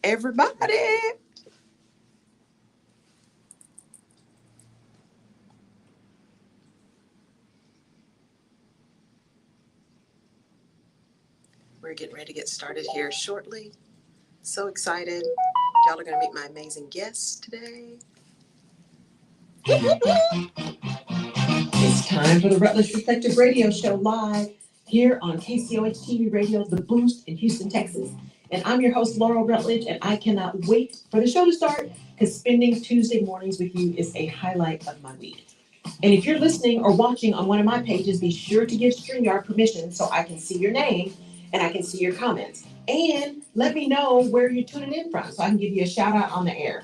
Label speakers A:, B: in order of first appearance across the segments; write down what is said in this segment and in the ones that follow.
A: everybody. We're getting ready to get started here shortly. So excited. Y'all are going to meet my amazing guests today.
B: It's time for the Rutledge Reflective Radio Show live here on KCOH TV Radio, The Boost in Houston, Texas. And I'm your host, Laurel Rutledge, and I cannot wait for the show to start because spending Tuesday mornings with you is a highlight of my week. And if you're listening or watching on one of my pages, be sure to give StreamYard permission so I can see your name and I can see your comments. And let me know where you're tuning in from so I can give you a shout out on the air.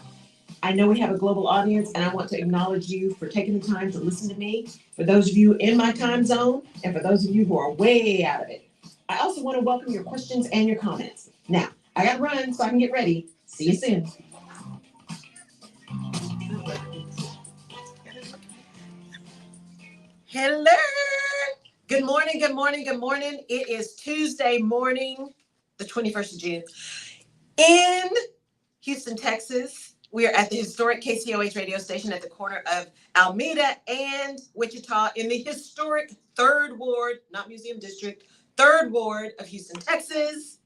B: I know we have a global audience, and I want to acknowledge you for taking the time to listen to me, for those of you in my time zone, and for those of you who are way out of it. I also want to welcome your questions and your comments. Now, I got to run so I can get ready. See you soon.
A: Hello. Good morning, good morning, good morning. It is Tuesday morning, the 21st of June, in Houston, Texas. We are at the historic KCOH radio station at the corner of Alameda and Wichita in the historic 3rd Ward, not Museum District, 3rd Ward of Houston, Texas.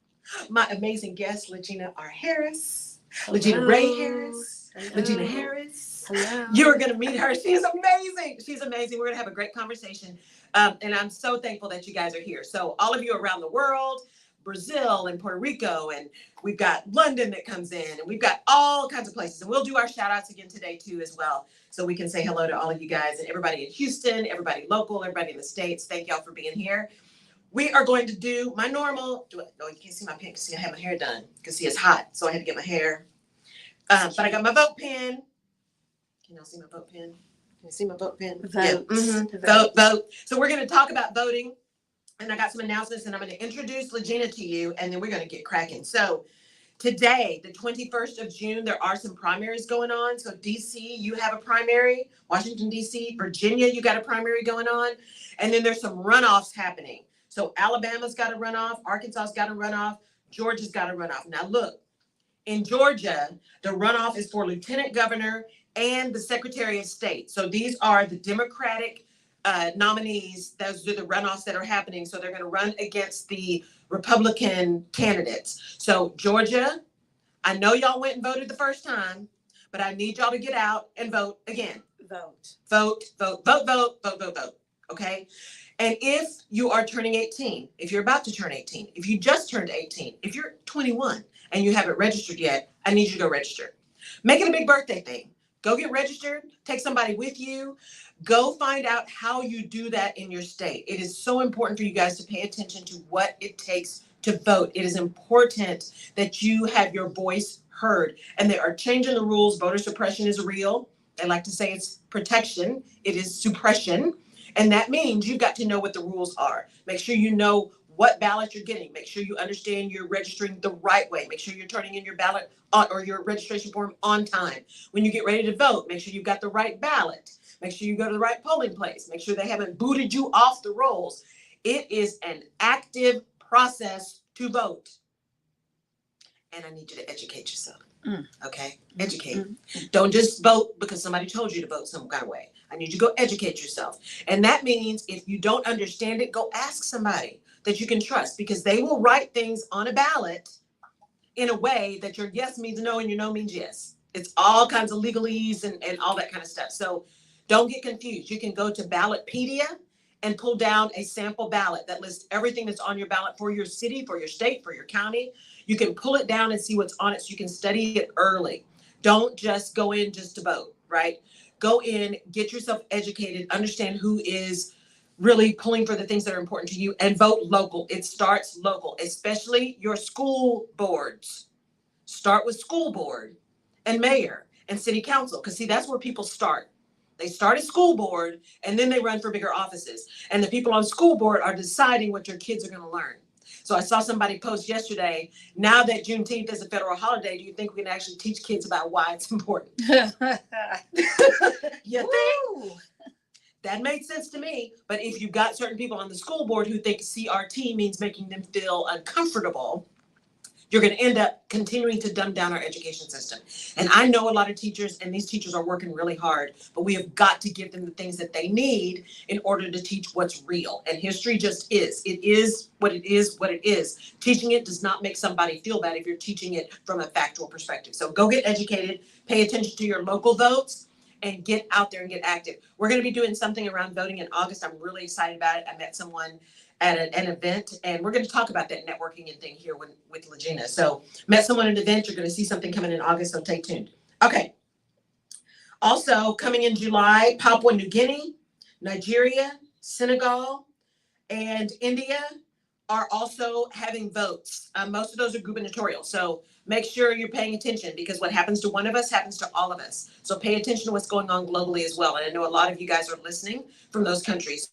A: My amazing guest, LaGina R Harris, LaGina Rae Harris, LaGina Harris.
C: Hello.
A: You're going to meet her. She is amazing. She's amazing. We're going to have a great conversation. And I'm so thankful that you guys are here. So all of you around the world, Brazil and Puerto Rico, and we've got London that comes in, and we've got all kinds of places. And we'll do our shout outs again today too as well. So we can say hello to all of you guys and everybody in Houston, everybody local, everybody in the States. Thank y'all for being here. We are going to do my normal, you can't see my pen because I have my hair done because it's hot. So I had to get my hair. But I got my vote pen. Can y'all see my vote pen? Can you see my vote pen?
C: Vote.
A: Yeah. Mm-hmm. Vote. So we're going to talk about voting. And I got some announcements, and I'm going to introduce LaGina to you, and then we're going to get cracking. So today, the 21st of June, there are some primaries going on. So D.C., you have a primary. Washington, D.C., Virginia, you got a primary going on. And then there's some runoffs happening. So Alabama's got a runoff. Arkansas's got a runoff. Georgia's got a runoff. Now, look, in Georgia, the runoff is for lieutenant governor and the secretary of state. So these are the Democratic nominees. Those are the runoffs that are happening. So they're going to run against the Republican candidates. So Georgia, I know y'all went and voted the first time, but I need y'all to get out and vote again. Vote. Okay. And if you are turning 18, if you're about to turn 18, if you just turned 18, if you're 21 and you haven't registered yet, I need you to go register. Make it a big birthday thing. Go get registered. Take somebody with you. Go find out how you do that in your state. It is so important for you guys to pay attention to what it takes to vote. It is important that you have your voice heard. And they are changing the rules. Voter suppression is real. They like to say it's protection. It is suppression. And that means you've got to know what the rules are. Make sure you know what ballot you're getting. Make sure you understand you're registering the right way. Make sure you're turning in your ballot or your registration form on time. When you get ready to vote, make sure you've got the right ballot. Make sure you go to the right polling place. Make sure they haven't booted you off the rolls. It is an active process to vote. And I need you to educate yourself. Okay? Educate. Don't just vote because somebody told you to vote some kind of way. I need you to go educate yourself. And that means if you don't understand it, go ask somebody that you can trust, because they will write things on a ballot in a way that your yes means no and your no means yes. It's all kinds of legalese and all that kind of stuff. So don't get confused. You can go to Ballotpedia and pull down a sample ballot that lists everything that's on your ballot for your city, for your state, for your county. You can pull it down and see what's on it so you can study it early. Don't just go in just to vote, right? Go in, get yourself educated, understand who is really pulling for the things that are important to you, and vote local. It starts local, especially your school boards. Start with school board and mayor and city council, because see, that's where people start. They start at school board and then they run for bigger offices. And the people on school board are deciding what your kids are going to learn. So I saw somebody post yesterday, now that Juneteenth is a federal holiday, do you think we can actually teach kids about why it's important? You think? That made sense to me. But if you've got certain people on the school board who think CRT means making them feel uncomfortable, you're going to end up continuing to dumb down our education system. And I know a lot of teachers, and these teachers are working really hard, but we have got to give them the things that they need in order to teach what's real. And history just is. It is what it is, what it is. Teaching it does not make somebody feel bad if you're teaching it from a factual perspective. So go get educated, pay attention to your local votes, and get out there and get active. We're going to be doing something around voting in August. I'm really excited about it. I met someone at an event, and we're going to talk about that networking and thing here with LaGina. So met someone at an event. You're going to see something coming in August, so stay tuned. Okay. Also coming in July, Papua New Guinea, Nigeria, Senegal, and India are also having votes. Most of those are gubernatorial. So make sure you're paying attention, because what happens to one of us happens to all of us. So pay attention to what's going on globally as well. And I know a lot of you guys are listening from those countries.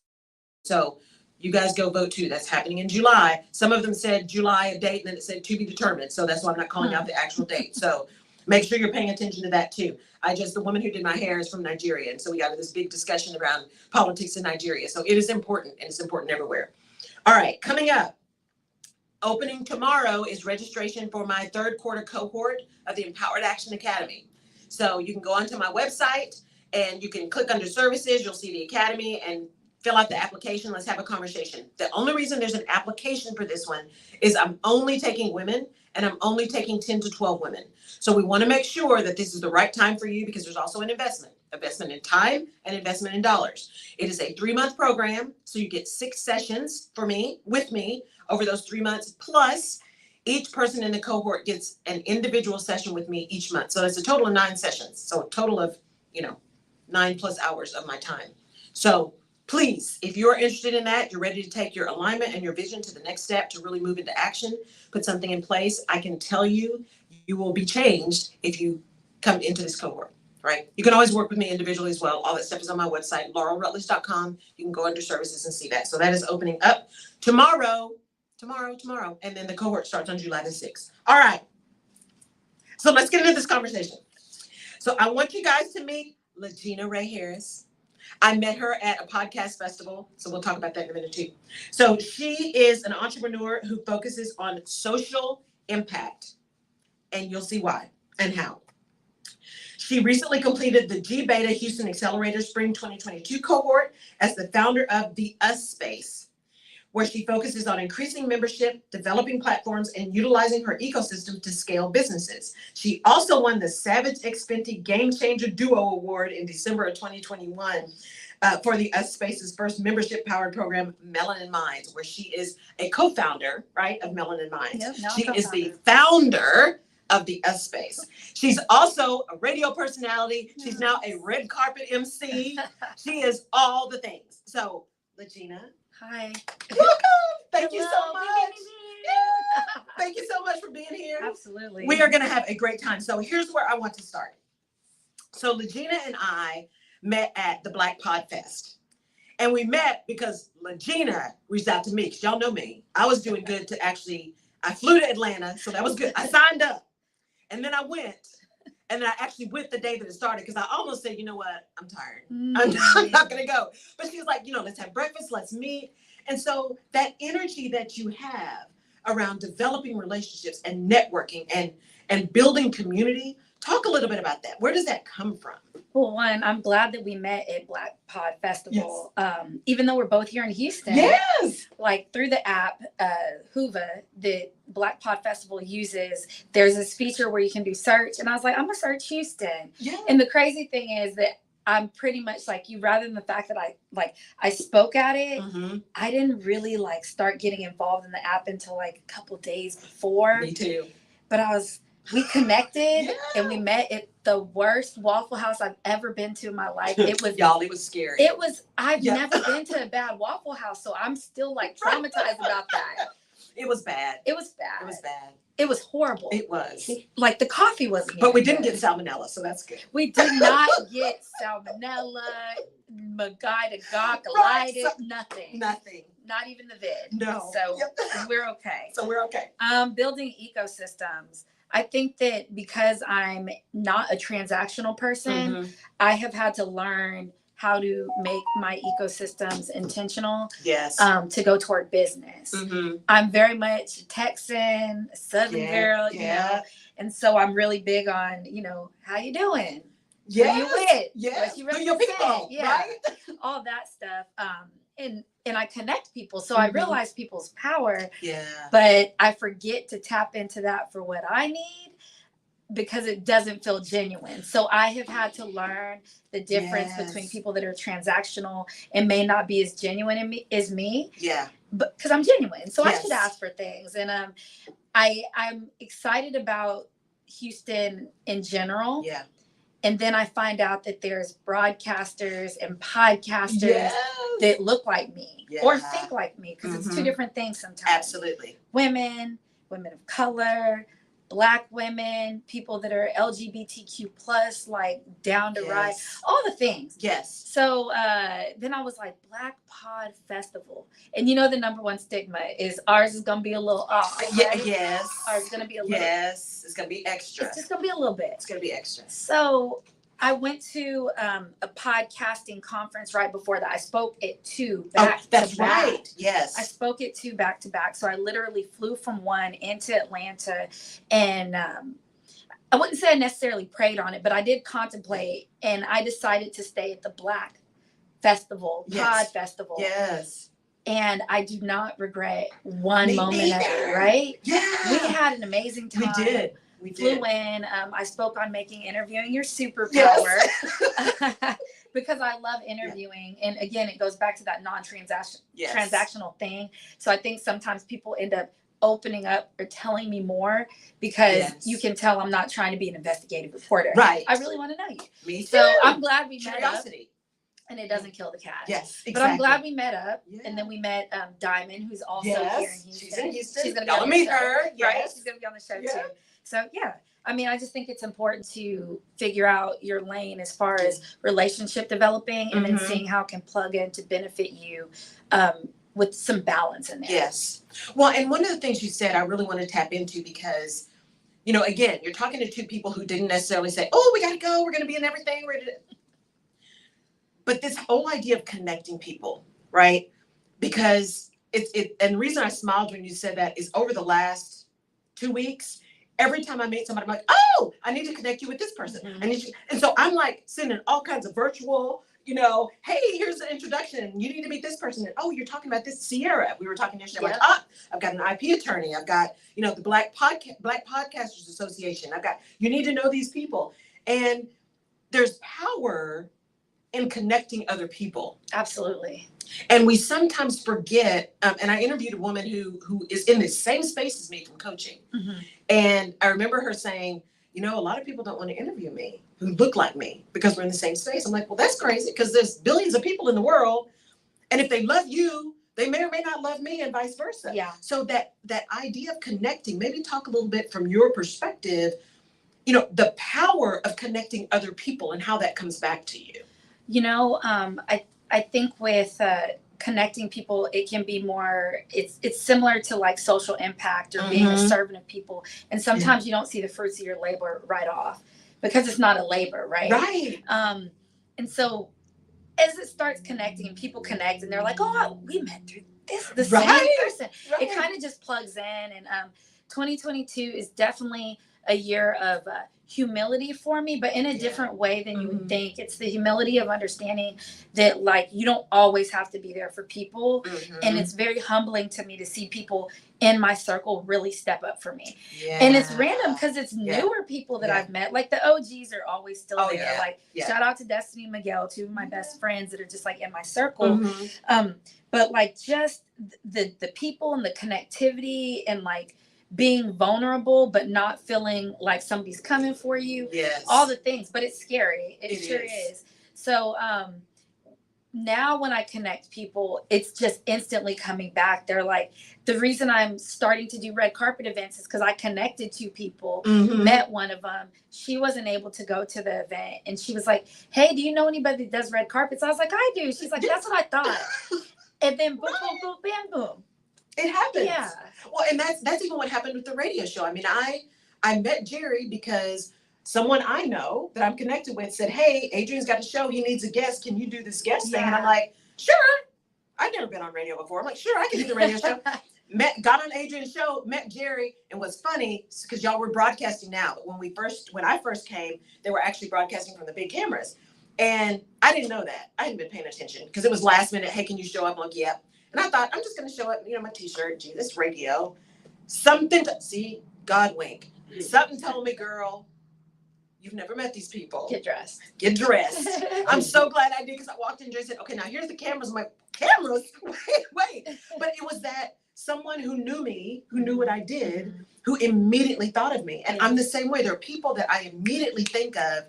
A: So you guys go vote too. That's happening in July. Some of them said July a date, and then it said to be determined. So that's why I'm not calling out the actual date. So make sure you're paying attention to that too. The woman who did my hair is from Nigeria. And so we got this big discussion around politics in Nigeria. So it is important, and it's important everywhere. All right, coming up, opening tomorrow is registration for my third quarter cohort of the Empowered Action Academy. So you can go onto my website and you can click under services. You'll see the academy and fill out the application. Let's have a conversation. The only reason there's an application for this one is I'm only taking women, and I'm only taking 10 to 12 women. So we want to make sure that this is the right time for you, because there's also an investment in time and investment in dollars. It is a 3-month program. So you get 6 sessions with me over those 3 months, plus each person in the cohort gets an individual session with me each month. So it's a total of 9 sessions. So a total of, 9+ hours of my time. So please, if you're interested in that, you're ready to take your alignment and your vision to the next step to really move into action, put something in place, I can tell you, you will be changed if you come into this cohort, right? You can always work with me individually as well. All that stuff is on my website, laurelrutledge.com. You can go under services and see that. So that is opening up tomorrow, and then the cohort starts on July the 6th. All right. So let's get into this conversation. So I want you guys to meet LaGina Rae Harris. I met her at a podcast festival, so we'll talk about that in a minute too. So she is an entrepreneur who focuses on social impact, and you'll see why and how. She recently completed the G Beta Houston Accelerator Spring 2022 cohort as the founder of the US Space, where she focuses on increasing membership, developing platforms, and utilizing her ecosystem to scale businesses. She also won the Savage X Fenty Game Changer Duo Award in December of 2021 for the US Space's first membership-powered program, Melanin Minds, where she is a co-founder, right, of Melanin Minds. Yep, she is the founder of the US Space. She's also a radio personality. She's now a red carpet MC. She is all the things. So, LaGina.
C: Hi.
A: Welcome. Thank you so much. Yeah. Thank you so much for being here.
C: Absolutely.
A: We are going to have a great time. So here's where I want to start. So LaGina and I met at the Black Pod Fest. And we met because LaGina reached out to me, because y'all know me. I was doing good to I flew to Atlanta, so that was good. I signed up. And then I went. And then I actually went the day that it started, because I almost said, you know what, I'm tired. I'm not going to go. But she was like, let's have breakfast, let's meet. And so that energy that you have around developing relationships and networking and building community, talk a little bit about that. Where does that come from?
C: Well, one, I'm glad that we met at Black Pod Festival. Yes. Even though we're both here in Houston.
A: Yes.
C: Like through the app, Hoover, that Black Pod Festival uses, there's this feature where you can do search. And I was like, I'm going to search Houston. Yeah. And the crazy thing is that I'm pretty much like you, rather than the fact that I spoke at it. Mm-hmm. I didn't really start getting involved in the app until a couple days before.
A: Me too.
C: But we connected and we met at the worst Waffle House I've ever been to in my life. It was
A: it was scary.
C: I've never been to a bad Waffle House, so I'm still traumatized about that.
A: It was bad.
C: It was bad.
A: It was bad.
C: It was horrible.
A: It was.
C: The coffee wasn't.
A: But we didn't get salmonella, so that's good.
C: We did not get salmonella, Gogolitis, nothing.
A: Nothing.
C: Not even the vid.
A: No.
C: So we're okay.
A: Building
C: ecosystems. I think that because I'm not a transactional person, I have had to learn how to make my ecosystems intentional
A: Yes.
C: to go toward business.
A: Mm-hmm.
C: I'm very much Texan, Southern girl, you know, and so I'm really big on, you know, how you doing?
A: Yes.
C: Who you with?
A: Yes.
C: What you
A: Who your
C: represent?
A: people,
C: Yeah.
A: right?
C: All that stuff. And I connect people. So I realize people's power.
A: Yeah.
C: But I forget to tap into that for what I need because it doesn't feel genuine. So I have had to learn the difference between people that are transactional and may not be as genuine as me.
A: Yeah.
C: But because I'm genuine. So I should ask for things. And I'm excited about Houston in general.
A: Yeah.
C: And then I find out that there's broadcasters and podcasters that look like me or think like me, because it's two different things sometimes.
A: Absolutely.
C: Women of color, Black women, people that are LGBTQ plus, like down to right, all the things.
A: Yes.
C: So then I was like, Black Pod Festival. And you know the number one stigma is ours is going to be a little off, right?
A: Yes.
C: Ours is going to be a little.
A: Yes. It's going to be extra.
C: It's just going to be a little bit.
A: It's going to be extra.
C: So I went to a podcasting conference right before that. I spoke at 2 back to back.
A: That's right. Yes.
C: I spoke at 2 back to back. So I literally flew from one into Atlanta, and I wouldn't say I necessarily prayed on it, but I did contemplate, and I decided to stay at the Black Festival, Pod Festival.
A: Yes.
C: And I do not regret one moment of it, right?
A: Yeah.
C: We had an amazing time.
A: We did. We
C: flew in. I spoke on making interviewing your superpower because I love interviewing. And again, it goes back to that transactional thing. So I think sometimes people end up opening up or telling me more because you can tell I'm not trying to be an investigative reporter.
A: Right.
C: I really want to know you.
A: Me too.
C: So I'm glad we met up.
A: Curiosity.
C: And it doesn't kill the cat.
A: Yes, exactly.
C: But I'm glad we met up. Yeah. And then we met Diamond, who's also here in Houston.
A: She's in Houston.
C: She's going to be on the show,
A: her.
C: right? She's going to be on the show too. So yeah, I mean, I just think it's important to figure out your lane as far as relationship developing and then seeing how it can plug in to benefit you with some balance in there.
A: Yes. Well, and one of the things you said I really want to tap into because, you know, again, you're talking to two people who didn't necessarily say, oh, we got to go. We're going to be in everything. But this whole idea of connecting people, right? Because and the reason I smiled when you said that is over the last 2 weeks, every time I meet somebody, I'm like, oh, I need to connect you with this person. I need you. And so I'm like sending all kinds of virtual, you know, hey, here's the introduction. You need to meet this person. And, oh, you're talking about this Sierra. We were talking yesterday. I'm like, I've got an IP attorney. I've got, you know, the Black Podcasters Association. You need to know these people. And there's power in connecting other people.
C: Absolutely.
A: And we sometimes forget, and I interviewed a woman who is in the same space as me from coaching. And I remember her saying, you know, a lot of people don't want to interview me who look like me because we're in the same space. I'm like, well, that's crazy because there's billions of people in the world. And if they love you, they may or may not love me and vice versa.
C: Yeah. So that
A: idea of connecting, maybe talk a little bit from your perspective, you know, the power of connecting other people and how that comes back to you.
C: You know, I think with connecting people, it can be more, it's similar to like social impact or being a servant of people. And sometimes you don't see the fruits of your labor right off because it's not a labor, right?
A: Right.
C: And so as it starts connecting and people connect and they're like, oh, we met through the same person. Right. It kind of just plugs in. And 2022 is definitely a year of humility for me, but in a different way than you would think. It's the humility of understanding that like you don't always have to be there for people. And it's very humbling to me to see people in my circle really step up for me. And it's random because it's newer people that I've met. Like the OGs are always still there. Like shout out to Destiny and Miguel, two of my best friends that are just like in my circle. But like just the people and the connectivity and like being vulnerable, but not feeling like somebody's coming for you. All the things, but it's scary. It sure is. So now when I connect people, it's just instantly coming back. They're like, the reason I'm starting to do red carpet events is because I connected two people, met one of them. She wasn't able to go to the event. And she was like, hey, do you know anybody that does red carpets? I was like, I do. She's like, that's what I thought. And then boom, boom, boom, bam, boom.
A: It happens.
C: Yeah.
A: Well, and that's even what happened with the radio show. I mean, I met Jerry because someone I know that I'm connected with said, hey, Adrian's got a show. He needs a guest. Can you do this guest thing? And I'm like, sure. I've never been on radio before. I'm like, sure, I can do the radio show. Got on Adrian's show, met Jerry, and what's funny, because y'all were broadcasting now, but when I first came, they were actually broadcasting from the big cameras. And I didn't know that. I hadn't been paying attention because it was last minute. Hey, can you show up? I'm like, yeah. And I thought, I'm just going to show up, my t-shirt, gee, this radio. See, God wink. Something told me, girl, you've never met these people.
C: Get dressed.
A: Get dressed. I'm so glad I did because I walked in and Jerry said, okay, now here's the cameras. I'm like, cameras? Wait. But it was that someone who knew me, who knew what I did, who immediately thought of me. And I'm the same way. There are people that I immediately think of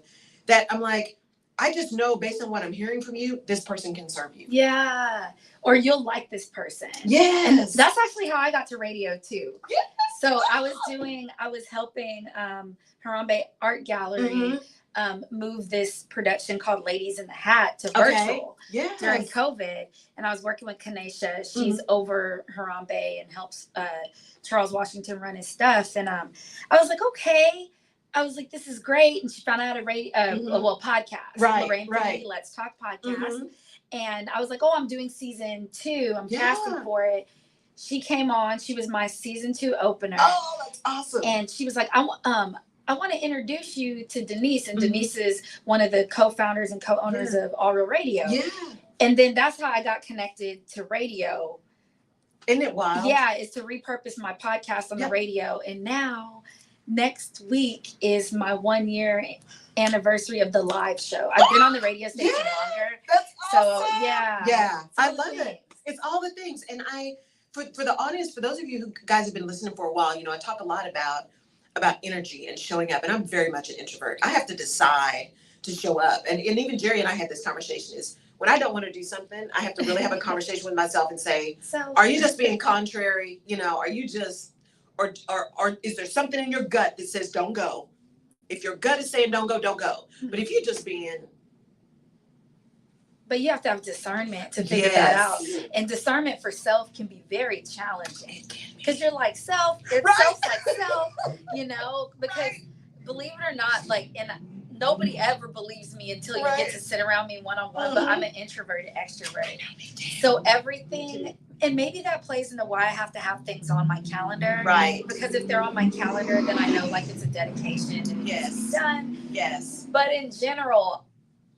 A: that I'm like, I just know based on what I'm hearing from you, this person can serve you.
C: Yeah. Or you'll like this person.
A: Yes.
C: And that's actually how I got to radio too.
A: Yes.
C: So I was helping Harambe Art Gallery move this production called Ladies in the Hat to virtual during COVID. And I was working with Kanesha. She's over Harambe and helps Charles Washington run his stuff. And I was like, okay. I was like, this is great. And she found out a podcast.
A: Right,
C: LaRae Infinity,
A: right.
C: Let's Talk podcast. And I was like, oh, I'm doing season 2. I'm casting for it. She came on. She was my season 2 opener.
A: Oh, that's awesome.
C: And she was like, I want to introduce you to Denise. And Denise is one of the co-founders and co-owners of All Real Radio.
A: Yeah.
C: And then that's how I got connected to radio.
A: Isn't it wild?
C: Yeah, is to repurpose my podcast on the radio. And now next week is my 1-year anniversary of the live show. I've been on the radio station longer.
A: That's awesome.
C: So
A: Yeah. I love
C: it.
A: it. It's all the things. And for the audience, for those of you who guys have been listening for a while, I talk a lot about energy and showing up. And I'm very much an introvert. I have to decide to show up. And even Jerry and I had this conversation is when I don't want to do something, I have to really have a conversation with myself and say, are you just being contrary? Are you just, or is there something in your gut that says don't go? If your gut is saying don't go, don't go. But if you're just being.
C: But you have to have discernment to figure that out. And discernment for self can be very challenging. Because you're like, self's like self, because believe it or not, and nobody ever believes me until you get to sit around me one-on-one, but I'm an introverted extrovert. So everything, and maybe that plays into why I have to have things on my calendar.
A: Right.
C: Because if they're on my calendar, then I know it's a dedication and it's done.
A: Yes.
C: But in general,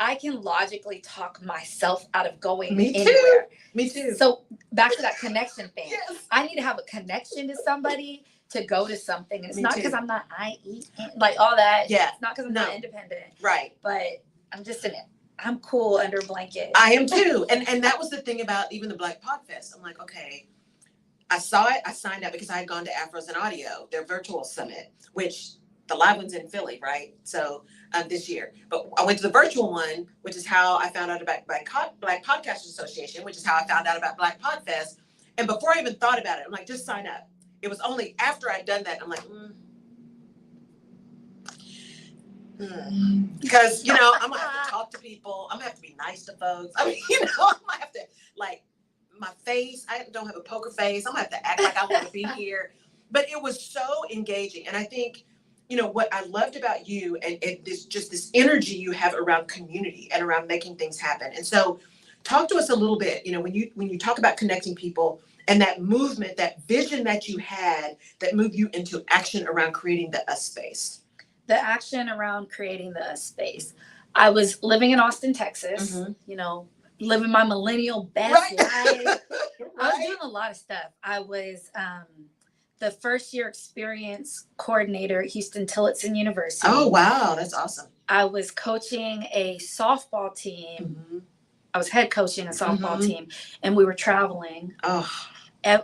C: I can logically talk myself out of going
A: Me too.
C: anywhere.
A: Me too.
C: So back to that connection thing.
A: Yes.
C: I need to have a connection to somebody to go to something. And it's
A: Me
C: not
A: too.
C: because I'm not all that.
A: Yeah.
C: It's not because I'm not independent.
A: Right.
C: But I'm just I'm cool under a blanket.
A: I am too. And that was the thing about even the Black Podfest. I'm like, okay, I saw it. I signed up because I had gone to Afros and Audio, their virtual summit, which the live one's in Philly, right? So this year. But I went to the virtual one, which is how I found out about Black Podcasters Association, which is how I found out about Black Podfest. And before I even thought about it, I'm like, just sign up. It was only after I'd done that, I'm like, because, I'm going to have to talk to people. I'm going to have to be nice to folks. I mean, I'm going to have to, my face, I don't have a poker face. I'm going to have to act like I want to be here. But it was so engaging. And I think, what I loved about you and this energy you have around community and around making things happen. And so talk to us a little bit, when you talk about connecting people and that movement, that vision that you had that moved you into action around creating the us space.
C: The action around creating the us space. I was living in Austin, Texas, living my millennial best life. I was doing a lot of stuff. I was the first year experience coordinator at Houston Tillotson University.
A: Oh, wow. That's awesome.
C: I was coaching a softball team. I was head coaching a softball team, and we were traveling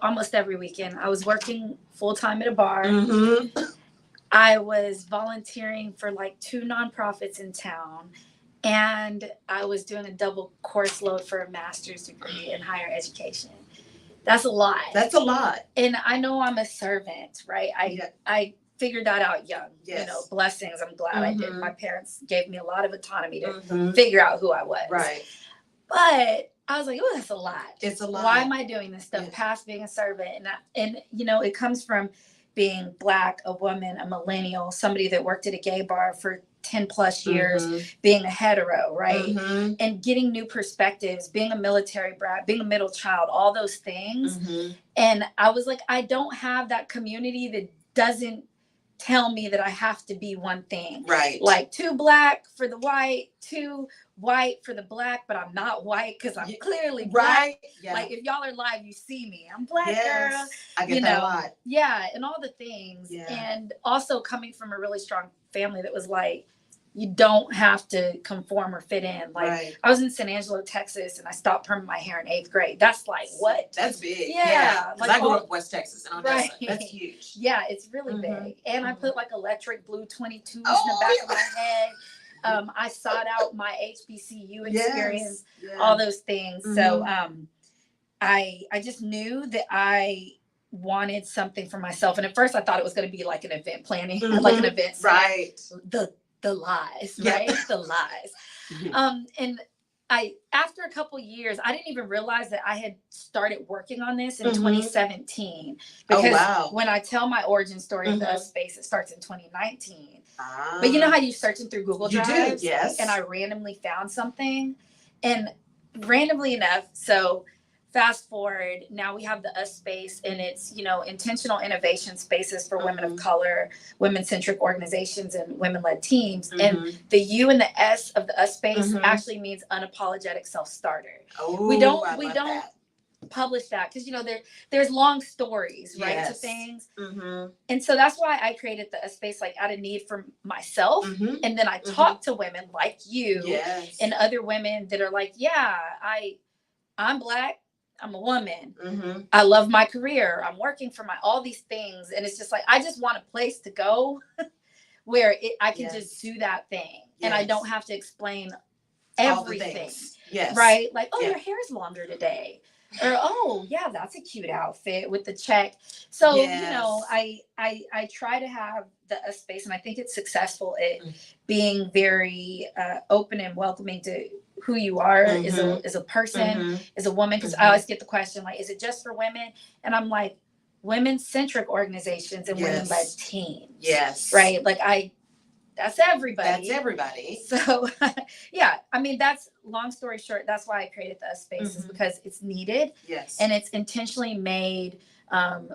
C: almost every weekend. I was working full-time at a bar. I was volunteering for 2 nonprofits in town, and I was doing a double course load for a master's degree in higher education. That's a lot.
A: That's a lot.
C: And I know I'm a servant, right? I figured that out young.
A: Yes.
C: Blessings. I'm glad I did. My parents gave me a lot of autonomy to figure out who I was.
A: Right.
C: But I was like, oh, that's a lot.
A: It's a lot.
C: Why am I doing this stuff past being a servant? And it comes from being Black, a woman, a millennial, somebody that worked at a gay bar for 10 plus years being a hetero, right? And getting new perspectives, being a military brat, being a middle child, all those things. And I was like, I don't have that community that doesn't tell me that I have to be one thing.
A: Right.
C: Like too black for the white, too white for the black, but I'm not white because I'm clearly black.
A: Right. Yeah.
C: Like if y'all are live, you see me. I'm black girl.
A: I get that a lot.
C: Yeah, and all the things.
A: Yeah.
C: And also coming from a really strong family that was like, you don't have to conform or fit in. Like I was in San Angelo, Texas, and I stopped perming my hair in 8th grade. That's like, what?
A: That's big.
C: Yeah.
A: Like I grew up in West Texas, and on that side. That's huge.
C: Yeah, it's really big. And I put like electric blue 22s in the back of my head. I sought out my HBCU experience, all those things. So I just knew that I wanted something for myself. And at first I thought it was going to be like an event planning, like an event.
A: Right.
C: The lies, right? The lies. And after a couple years, I didn't even realize that I had started working on this in 2017. Because when I tell my origin story of the Us Space, it starts in 2019. But you know how you're searching through Google Drives?
A: You do, yes.
C: And I randomly found something. And randomly enough, so fast forward, now we have the Us Space, and it's, intentional innovation spaces for women of color, women-centric organizations, and women-led teams. And the U and the S of the Us Space actually means unapologetic self-starter.
A: Oh,
C: we don't publish that because there's long stories, right, to things. And so that's why I created the Us Space, like out of need for myself. And then I talk to women like you and other women that are like, I'm black, I'm a woman, I love my career, I'm working for all these things. And it's just like, I just want a place to go where I can just do that thing. And I don't have to explain everything. Right? Like, your hair is longer today. Or, that's a cute outfit with the check. So, I try to have the Us Space, and I think it's successful at being very open and welcoming to who you are as a person, as a woman. Because I always get the question, like, is it just for women? And I'm like, women-centric organizations and women-led teams. Yes. Right? Like, that's everybody.
A: That's everybody.
C: So, that's long story short. That's why I created the Us Space, is because it's needed. Yes. And it's intentionally made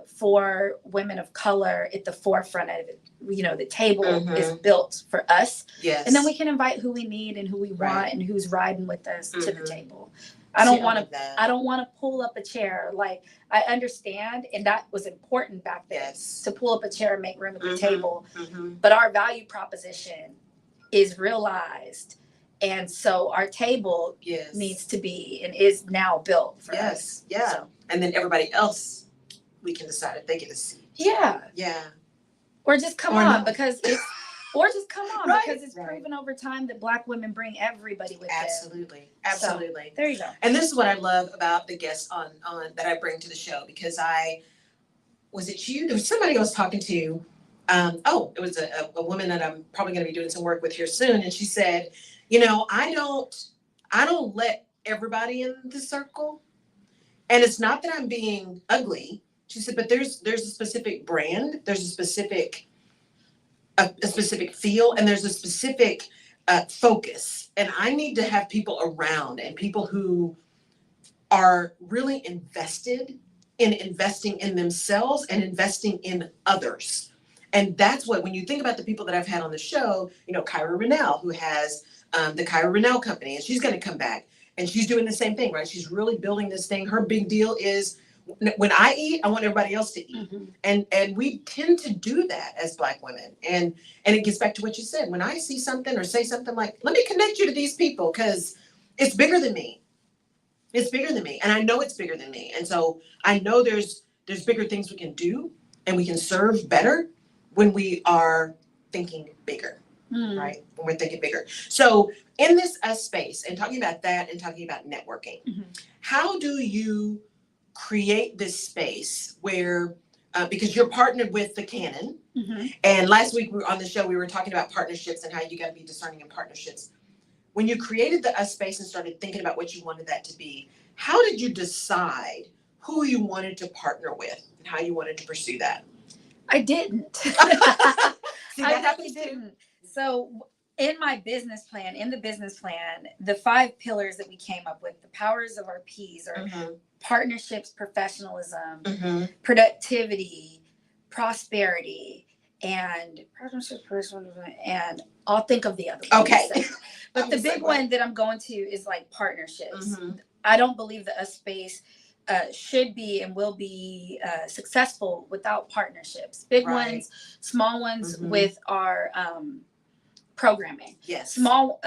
C: for women of color at the forefront of it. The table is built for us. Yes. And then we can invite who we need and who we want and who's riding with us to the table. I don't want to pull up a chair. Like, I understand, and that was important back then, to pull up a chair and make room at the table. But our value proposition is realized, and so our table needs to be and is now built for us.
A: Yeah. So. And then everybody else, we can decide if they get a seat.
C: Yeah. Or just come on, because it's. Or just come on, because it's proven over time that Black women bring everybody with them.
A: Absolutely.
C: So, there you go.
A: And this is what I love about the guests on that I bring to the show, because was it you? There was somebody I was talking to. It was a woman that I'm probably going to be doing some work with here soon. And she said, I don't let everybody in the circle. And it's not that I'm being ugly. She said, but there's a specific brand. There's a specific feel, and there's a specific focus, and I need to have people around, and people who are really invested in investing in themselves and investing in others. And that's what, when you think about the people that I've had on the show, Kyra Rennell, who has the Kyra Rennell Company, and she's going to come back, and she's doing the same thing, right? She's really building this thing. Her big deal is, when I eat, I want everybody else to eat. And we tend to do that as Black women. And it gets back to what you said. When I see something or say something like, let me connect you to these people, because it's bigger than me. It's bigger than me. And I know it's bigger than me. And so I know there's bigger things we can do, and we can serve better when we are thinking bigger, right? When we're thinking bigger. So in this Us Space, and talking about that and talking about networking, how do you create this space where, because you're partnered with the Canon, and last week we were on the show, we were talking about partnerships and how you got to be discerning in partnerships. When you created the Us Space and started thinking about what you wanted that to be, how did you decide who you wanted to partner with and how you wanted to pursue that?
C: I didn't.
A: See,
C: I really didn't. So in my business plan, the 5 pillars that we came up with, the powers of our P's are partnerships, professionalism, productivity, prosperity, and I'll think of the other one.
A: Okay.
C: But the big one that I'm going to is like partnerships. I don't believe that a space should be and will be successful without partnerships. Big ones, small ones with our programming.
A: Yes.
C: Small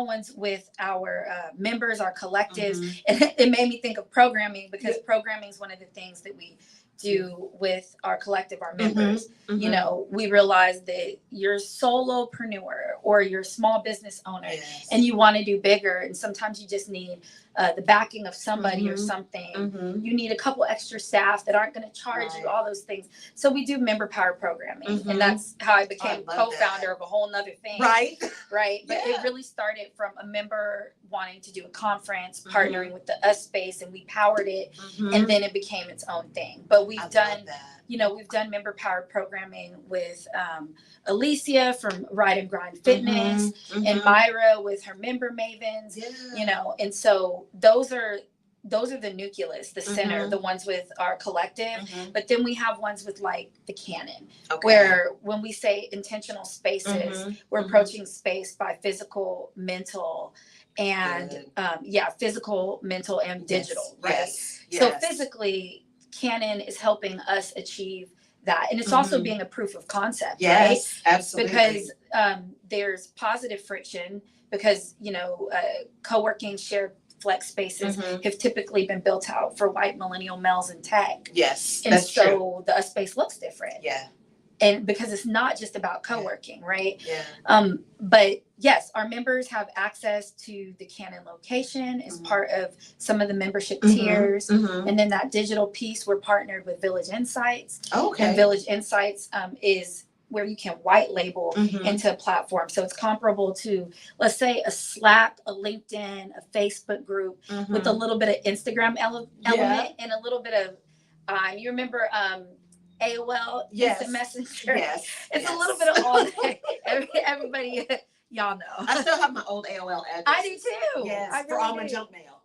C: ones with our members, our collectives. And it made me think of programming because programming is one of the things that we do with our collective, our members. You know, we realize that you're a solopreneur or you're a small business owner and you want to do bigger. And sometimes you just need the backing of somebody or something. You need a couple extra staff that aren't going to charge you, all those things. So we do member power programming. And that's how I became co-founder of a whole nother thing. Right. But it really started from a member wanting to do a conference, partnering with the us space, and we powered it. And then it became its own thing. But we've done, you know, we've done member power programming with Alicia from Ride and Grind Fitness and Myra with her member mavens, you know, and so those are the nucleus, the center, the ones with our collective. But then we have ones with like the canon, where when we say intentional spaces, we're approaching space by physical, mental, and physical, mental, and digital, right? So physically, canon is helping us achieve that, and it's also being a proof of concept, right?
A: Absolutely.
C: Because there's positive friction, because you know, co-working, shared flex spaces have typically been built out for white millennial males in tech. And
A: That's
C: so
A: true.
C: the us space looks different. And because it's not just about co-working, right? But yes, our members have access to the Canon location as part of some of the membership tiers. And then that digital piece, we're partnered with Village Insights. And Village Insights is where you can white label into a platform. So it's comparable to, let's say, a Slack, a LinkedIn, a Facebook group with a little bit of Instagram element and a little bit of, you remember AOL, Instant Messenger? It's a little bit of all that. Everybody, y'all know.
A: I still have my old AOL address.
C: I do too.
A: Yes,
C: I
A: for
C: really
A: all my
C: do.
A: junk mail.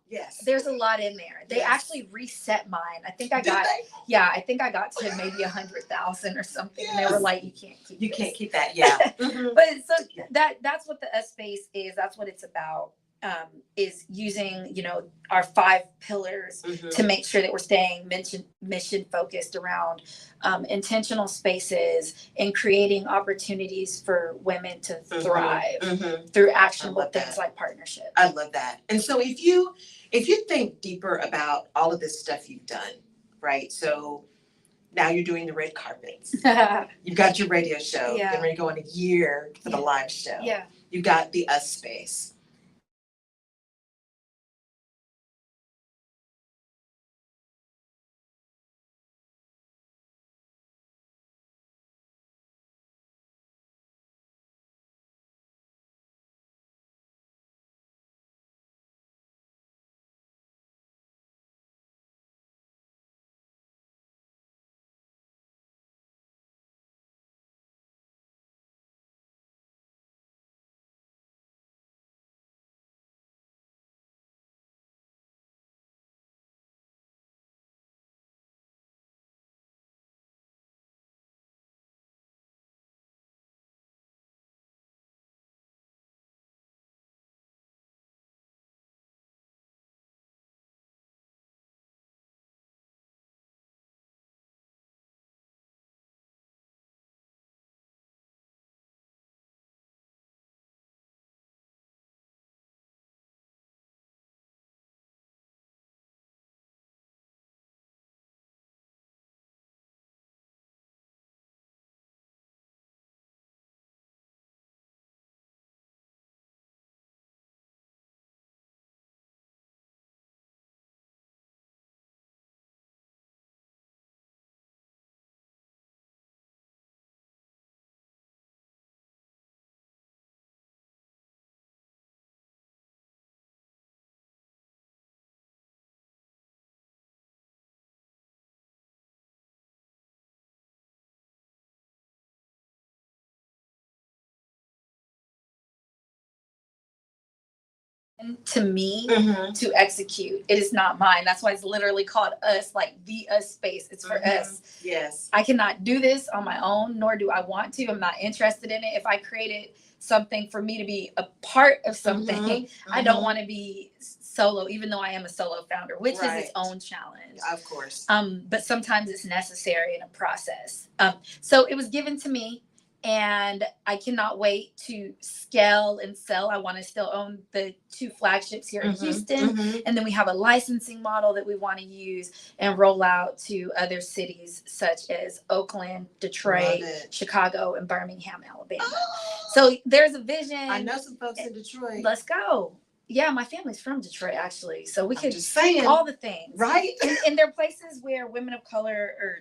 C: There's a lot in there. They actually reset mine. I think I got, I think I got to maybe 100,000 or something. And they were like, you can't keep
A: You
C: this.
A: can't keep that.
C: But so that's what the us space is. That's what it's about. Is using, you know, our 5 pillars to make sure that we're staying mission focused around intentional spaces and creating opportunities for women to thrive through actionable things like partnership.
A: I love that. And so if you think deeper about all of this stuff you've done, right? So now you're doing the red carpets. You've got your radio show. You're ready to go in a year for the live show. You've got the us space.
C: to me
A: Mm-hmm.
C: to execute. It is not mine. That's why it's literally called us, like the us space. It's for us.
A: Yes.
C: I cannot do this on my own, nor do I want to. I'm not interested in it. If I created something for me to be a part of something, I don't want to be solo, even though I am a solo founder, which is its own challenge.
A: Of course.
C: But sometimes it's necessary in a process. So it was given to me, and I cannot wait to scale and sell. I want to still own the 2 flagships here in Houston. And then we have a licensing model that we want to use and roll out to other cities such as Oakland, Detroit, Chicago, and Birmingham, Alabama. So there's a vision.
A: I know some folks in Detroit.
C: Let's go. Yeah, my family's from Detroit, actually. So we could
A: just saying.
C: all the things.
A: Right?
C: And there are places where women of color are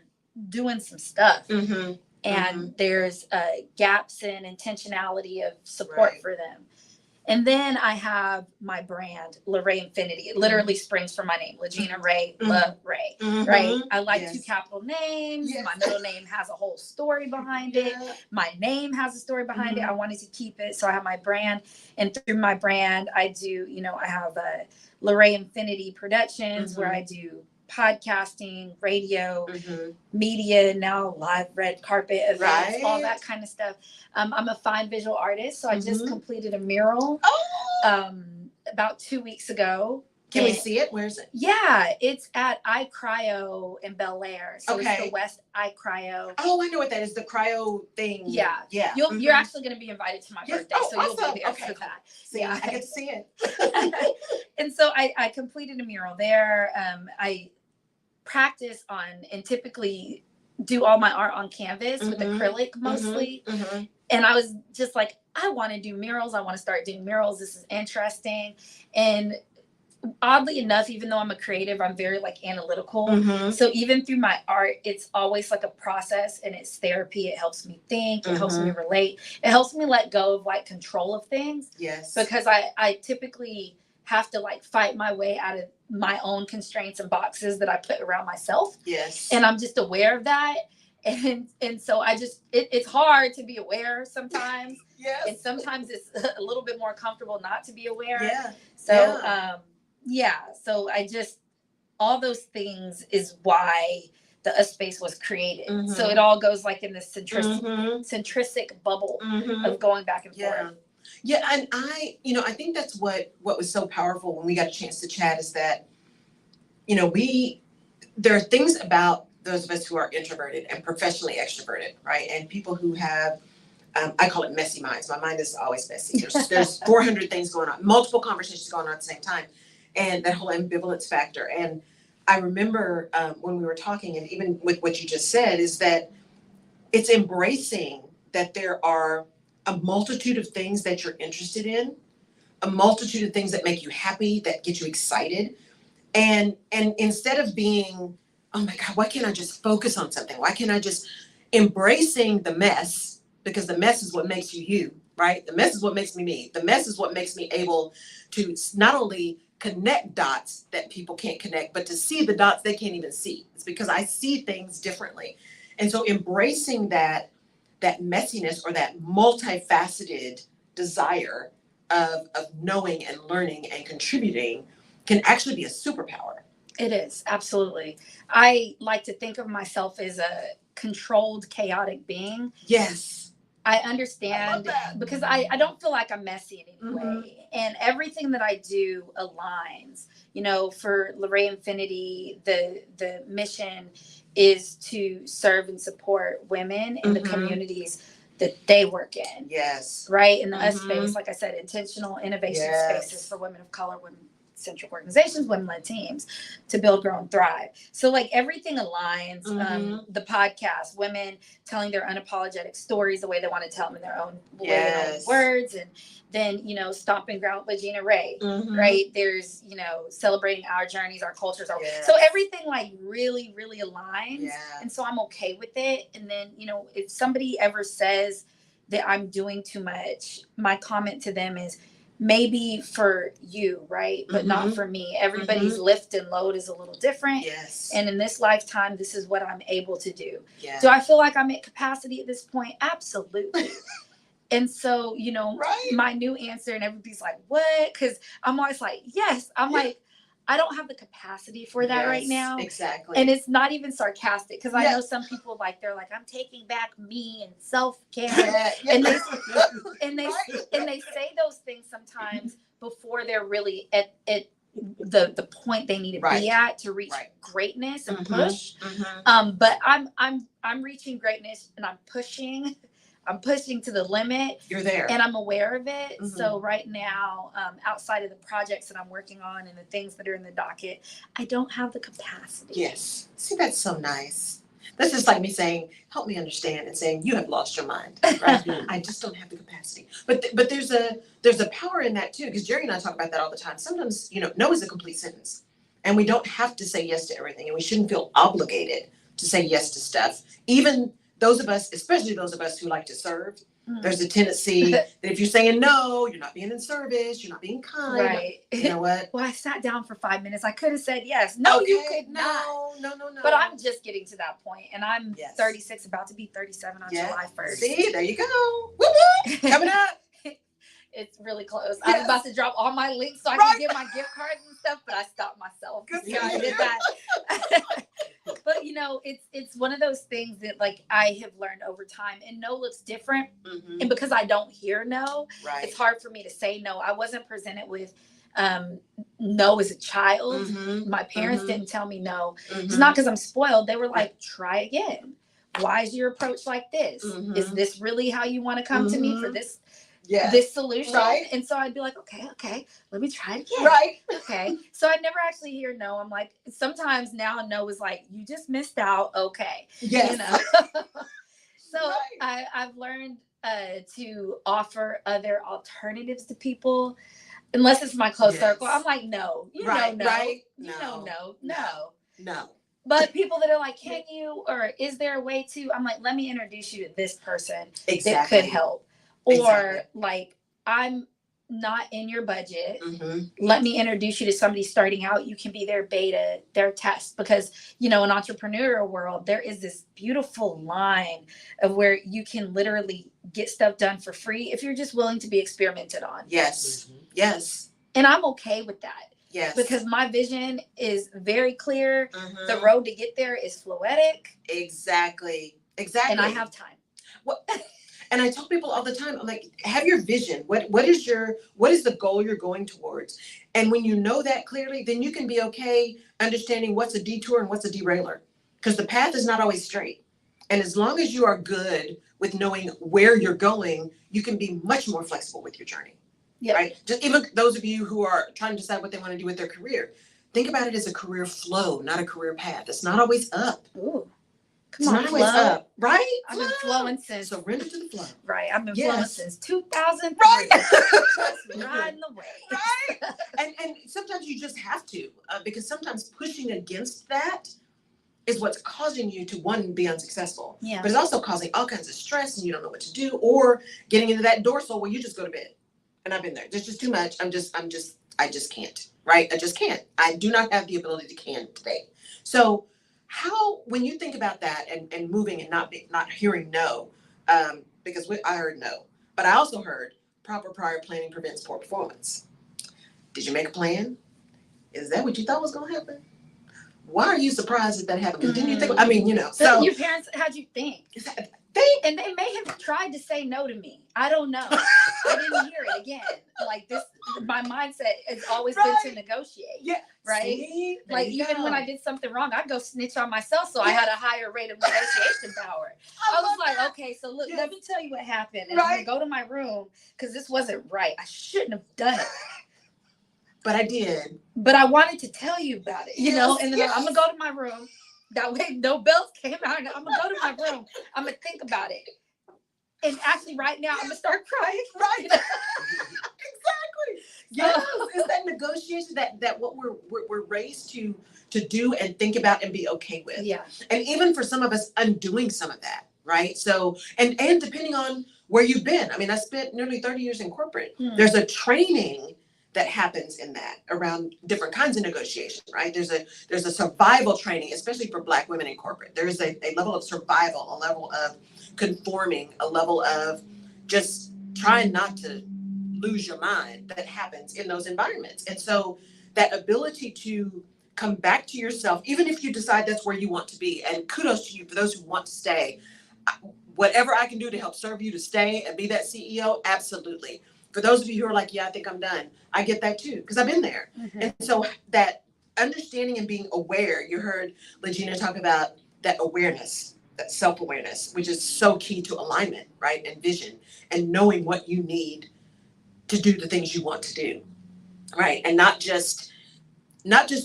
C: doing some stuff. And there's gaps in intentionality of support for them. And then I have my brand, LaRae Infinity. It literally springs from my name, LaGina Rae, LaRae, right? I like 2 capital names. My middle name has a whole story behind it. My name has a story behind it. I wanted to keep it. So I have my brand. And through my brand, I do, I have LaRae Infinity Productions where I do podcasting, radio, media, now live red carpet events, all that kind of stuff. I'm a fine visual artist, so I just completed a mural about 2 weeks ago.
A: Can we see it? Where is it?
C: Yeah, it's at iCryo in Bel Air. So it's the West iCryo.
A: Oh, I know what that is. The cryo thing.
C: Yeah. You're actually going to be invited to my birthday, so you'll be there for that.
A: See, I get to see it.
C: And so I completed a mural there. I practice on and typically do all my art on canvas with acrylic mostly. And I was just like, I want to do murals. I want to start doing murals. This is interesting. And oddly enough, even though I'm a creative, I'm very like analytical. So even through my art, it's always like a process, and it's therapy. It helps me think. It helps me relate. It helps me let go of like control of things.
A: Yes.
C: Because I typically have to like fight my way out of my own constraints and boxes that I put around myself.
A: Yes.
C: And I'm just aware of that. And so I just, it's hard to be aware sometimes.
A: Yes.
C: And sometimes it's a little bit more comfortable not to be aware.
A: Yeah.
C: So, so I just, all those things is why the us space was created. So it all goes like in this centric bubble of going back and forth.
A: Yeah, and I think that's what was so powerful when we got a chance to chat is that, there are things about those of us who are introverted and professionally extroverted, right? And people who have, I call it messy minds. My mind is always messy. There's 400 things going on, multiple conversations going on at the same time, and that whole ambivalence factor. And I remember when we were talking, and even with what you just said, is that it's embracing that there are a multitude of things that you're interested in, a multitude of things that make you happy, that get you excited. And instead of being, oh my God, why can't I just focus on something? Why can't I just embracing the mess? Because the mess is what makes you, right? The mess is what makes me me. The mess is what makes me able to not only connect dots that people can't connect, but to see the dots they can't even see. It's because I see things differently. And so embracing that messiness or that multifaceted desire of knowing and learning and contributing can actually be a superpower.
C: It is, absolutely. I like to think of myself as a controlled, chaotic being.
A: Yes.
C: I understand because I don't feel like I'm messy in any way. And everything that I do aligns. For LaRae Infinity, the mission is to serve and support women in the communities that they work in.
A: Yes.
C: Right? In the us space, like I said, intentional innovation spaces for women of color, women-centric organizations, women-led teams to build, grow, and thrive. So like everything aligns. The podcast, women telling their unapologetic stories the way they want to tell them in their own way, their own words. And then, Stomping Ground, LaGina Rae, right? There's, celebrating our journeys, our cultures. So everything like really, really aligns. Yeah. And so I'm okay with it. And then, if somebody ever says that I'm doing too much, my comment to them is, maybe for you, right? But not for me. Everybody's lift and load is a little different.
A: Yes.
C: And in this lifetime, this is what I'm able to do.
A: Yeah.
C: Do I feel like I'm at capacity at this point? Absolutely. And so, my new answer, and everybody's like, what? Because I'm always like, yes. I'm like, I don't have the capacity for that right now.
A: Exactly.
C: And it's not even sarcastic, because I know some people they're like, I'm taking back me and self-care. And they say those things sometimes before they're really at the point they need to be at to reach greatness and push. But I'm reaching greatness, and I'm pushing to the limit.
A: You're there.
C: And I'm aware of it. So right now, outside of the projects that I'm working on and the things that are in the docket, I don't have the capacity.
A: Yes. See, that's so nice. That's just like me saying, help me understand, and saying, you have lost your mind, right? I just don't have the capacity. But there's a power in that too, because Jerry and I talk about that all the time. Sometimes, no is a complete sentence. And we don't have to say yes to everything, and we shouldn't feel obligated to say yes to stuff. Even those of us, especially those of us who like to serve, there's a tendency that if you're saying no, you're not being in service, you're not being kind.
C: Right.
A: You know what?
C: Well, I sat down for 5 minutes. I could have said yes. No, you could not.
A: No.
C: But I'm just getting to that point, and I'm 36, about to be 37 on July 1st.
A: See, there you go. Woo-woo. Coming up.
C: It's really close. I was about to drop all my links so I can get my gift cards and stuff, but I stopped myself.
A: Good
C: I did that. But it's one of those things that I have learned over time, and no looks different. And because I don't hear no, it's hard for me to say no. I wasn't presented with no as a child. My parents didn't tell me no. It's not because I'm spoiled. They were like, try again. Why is your approach like this? Is this really how you want to come to me for this solution? And so I'd be like, okay, let me try it again. Okay. So I never actually hear no. I'm like, sometimes now no is like, you just missed out. Okay. So I've learned to offer other alternatives to people, unless it's my close circle. I'm like, no, no. But people that are like, can you, or is there a way to? I'm like, let me introduce you to this person that could help. Or I'm not in your budget. Let me introduce you to somebody starting out. You can be their beta, their test, because in entrepreneurial world, there is this beautiful line of where you can literally get stuff done for free if you're just willing to be experimented on.
A: Yes.
C: And I'm okay with that.
A: Yes.
C: Because my vision is very clear. The road to get there is fluidic.
A: Exactly.
C: And I have time.
A: And I tell people all the time, I'm like, have your vision. What is the goal you're going towards? And when you know that clearly, then you can be okay understanding what's a detour and what's a derailer. Because the path is not always straight. And as long as you are good with knowing where you're going, you can be much more flexible with your journey. Right? Just even those of you who are trying to decide what they want to do with their career, think about it as a career flow, not a career path. It's not always up.
C: Ooh.
A: It's not always up, right?
C: I've been flowing since.
A: Surrender to the flow.
C: Right. I've been flowing since 2003.
A: Right.
C: Just riding the wave.
A: Right. And sometimes you just have to, because sometimes pushing against that is what's causing you to, one, be unsuccessful.
C: Yeah.
A: But it's also causing all kinds of stress, and you don't know what to do, or getting into that dorsal where you just go to bed. And I've been there. There's just too much. I just can't. Right? I just can't. I do not have the ability to can today. So when you think about that and moving and not hearing no, because I heard no, but I also heard proper prior planning prevents poor performance. Did you make a plan? Is that what you thought was going to happen? Why are you surprised that happened? Because didn't you think?
C: So your parents had you think. And they may have tried to say no to me. I don't know. I didn't hear it again. Like this, my mindset has always been to negotiate. Yeah. Right. See? Like even when I did something wrong, I'd go snitch on myself, so I had a higher rate of negotiation power. I was like, okay, so look, let me tell you what happened, and I'm gonna go to my room because this wasn't right. I shouldn't have done it.
A: But I did.
C: But I wanted to tell you about it, and then I'm gonna go to my room. That way, no bells came out. I'm gonna go to my room. I'm gonna think about it. And actually, right now, I'm gonna start crying.
A: Right. Exactly. Yes. It's that negotiation that what we're raised to do and think about and be okay with.
C: Yeah.
A: And even for some of us, undoing some of that. Right. So and depending on where you've been. I mean, I spent nearly 30 years in corporate. There's a training that happens in that around different kinds of negotiation, right? There's a survival training, especially for Black women in corporate. There's a level of survival, a level of conforming, a level of just trying not to lose your mind that happens in those environments. And so that ability to come back to yourself, even if you decide that's where you want to be, and kudos to you for those who want to stay. Whatever I can do to help serve you to stay and be that CEO, absolutely. For those of you who are like, yeah, I think I'm done, I get that too, because I've been there.
C: Mm-hmm.
A: And so that understanding and being aware, you heard LaGina talk about that awareness, that self-awareness, which is so key to alignment, right? And vision, and knowing what you need to do the things you want to do, right? And not just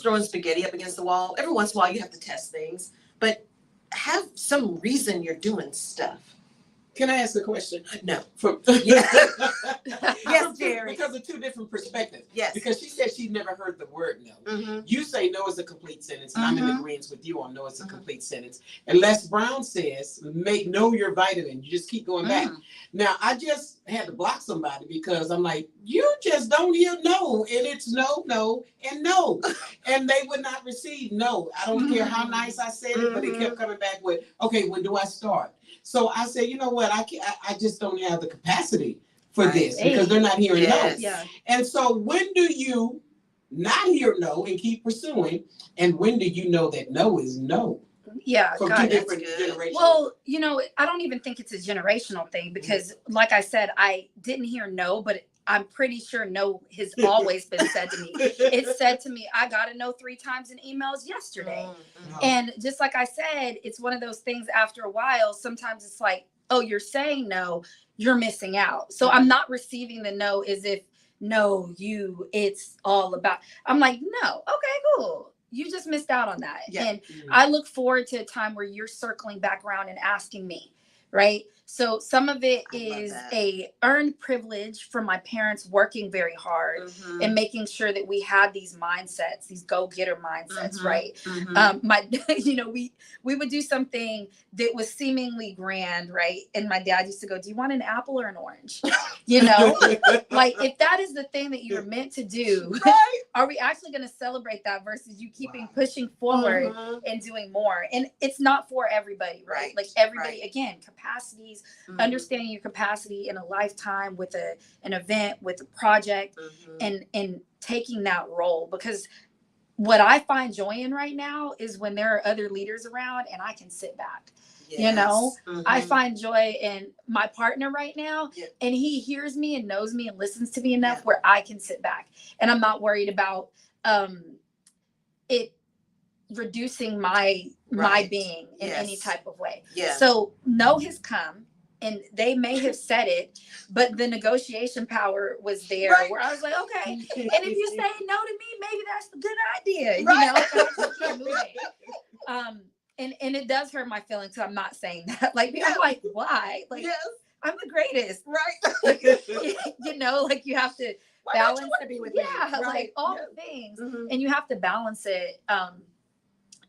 A: throwing spaghetti up against the wall. Every once in a while you have to test things, but have some reason you're doing stuff.
D: Can I ask a question?
A: No.
D: From
A: Yes, Jerry.
D: Because of two different perspectives.
A: Yes.
D: Because she said she'd never heard the word no.
A: Mm-hmm.
D: You say no is a complete sentence, and I'm in
A: Mhm.
D: agreement with you on no is a
A: Mhm.
D: complete sentence. And Les Brown says, know your vitamin. You just keep going back. Now, I just had to block somebody because I'm like, you just don't hear no, and it's no, no, and no. And they would not receive no. I don't care how nice I said it, but it kept coming back with, okay, when do I start? So I said, you know what, I just don't have the capacity for
A: Right.
D: this because they're not hearing
A: Yes.
D: no.
C: Yeah.
D: And so when do you not hear no and keep pursuing? And when do you know that no is no?
C: Yeah.
D: From
C: God,
D: two
A: that's
D: different
A: good.
D: generations.
C: well, I don't even think it's a generational thing because, like I said, I didn't hear no, but I'm pretty sure no has always been said to me. It said to me, I got a no 3 times in emails yesterday.
A: Mm-hmm.
C: And just like I said, it's one of those things after a while, sometimes it's like, oh, you're saying no, you're missing out. So I'm not receiving the no as if, no, it's all about, I'm like, no, okay, cool. You just missed out on that.
A: Yeah.
C: And I look forward to a time where you're circling back around and asking me, right? So some of it
A: I love
C: is
A: that.
C: a earned privilege from my parents working very hard
A: Mm-hmm.
C: and making sure that we had these mindsets, these go-getter mindsets,
A: Mhm.
C: right?
A: Mm-hmm.
C: We would do something that was seemingly grand, right? And my dad used to go, do you want an apple or an orange? Like if that is the thing that you were meant to do,
A: Right.
C: are we actually going to celebrate that versus you keeping pushing forward
A: Mhm.
C: and doing more? And it's not for everybody, right?
A: Right,
C: Like everybody,
A: right.
C: again, capacities,
A: Mhm.
C: understanding your capacity in a lifetime with an event, with a project,
A: Mhm.
C: and taking that role. Because what I find joy in right now is when there are other leaders around and I can sit back. You know,
A: Yes.
C: I
A: Mhm.
C: find joy in my partner right now,
A: Yeah.
C: and he hears me and knows me and listens to me enough
A: Yeah.
C: where I can sit back and I'm not worried about it reducing my
A: Right.
C: being in any
A: Yes.
C: type of way.
A: Yeah.
C: So no has come and they may have said it, but the negotiation power was there
A: Right.
C: where I was like, okay. And if you say no to me, maybe that's a good idea,
A: Right.
C: you know, and I just keep moving. And it does hurt my feelings. So I'm not saying that. Like,
A: Yeah.
C: I'm like, why? Like,
A: Yes.
C: I'm the greatest.
A: Right.
C: Like you have to
A: Why don't
C: balance
A: you want to be with me?
C: yeah,
A: Right.
C: like all
A: Yeah.
C: the things.
A: Mhm.
C: And you have to balance it.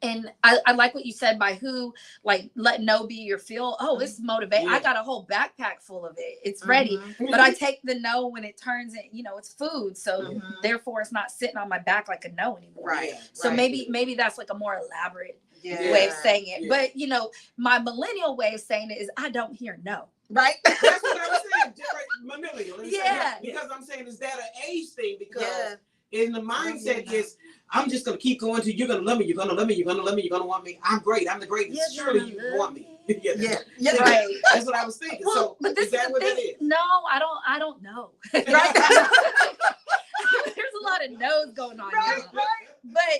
C: And I like what you said by who, like, let no be your fuel. Oh, it's motivate.
D: Yeah.
C: I got a whole backpack full of it. It's ready.
A: Mhm.
C: But I take the no when it turns in, it's food. So
A: Mhm.
C: therefore it's not sitting on my back like a no anymore.
A: Right.
D: Yeah.
C: So
A: Right.
C: maybe that's like a more elaborate
A: Yeah.
C: way of saying it.
D: Yeah.
C: But my millennial way of saying it is I don't hear no.
A: Right.
D: That's what I was saying. Different millennial. Let me say
C: Yeah.
D: that. Because I'm saying, is that an age thing? Because
A: Yeah.
D: in the mindset is, I'm just gonna keep going till you're gonna love me, you're gonna love me, you're gonna love me, you're gonna want me. I'm great, I'm the greatest.
C: You're
D: Surely
C: gonna
D: you want me.
C: love me.
D: Yeah.
A: Yeah.
C: Right.
D: That's what I was thinking.
C: Well,
D: So
C: but this
D: is that
C: the
D: what that
C: thing.
D: is?
C: No, I don't know.
A: Right.
C: There's a lot of no's going on
A: Right.
C: here.
A: Right.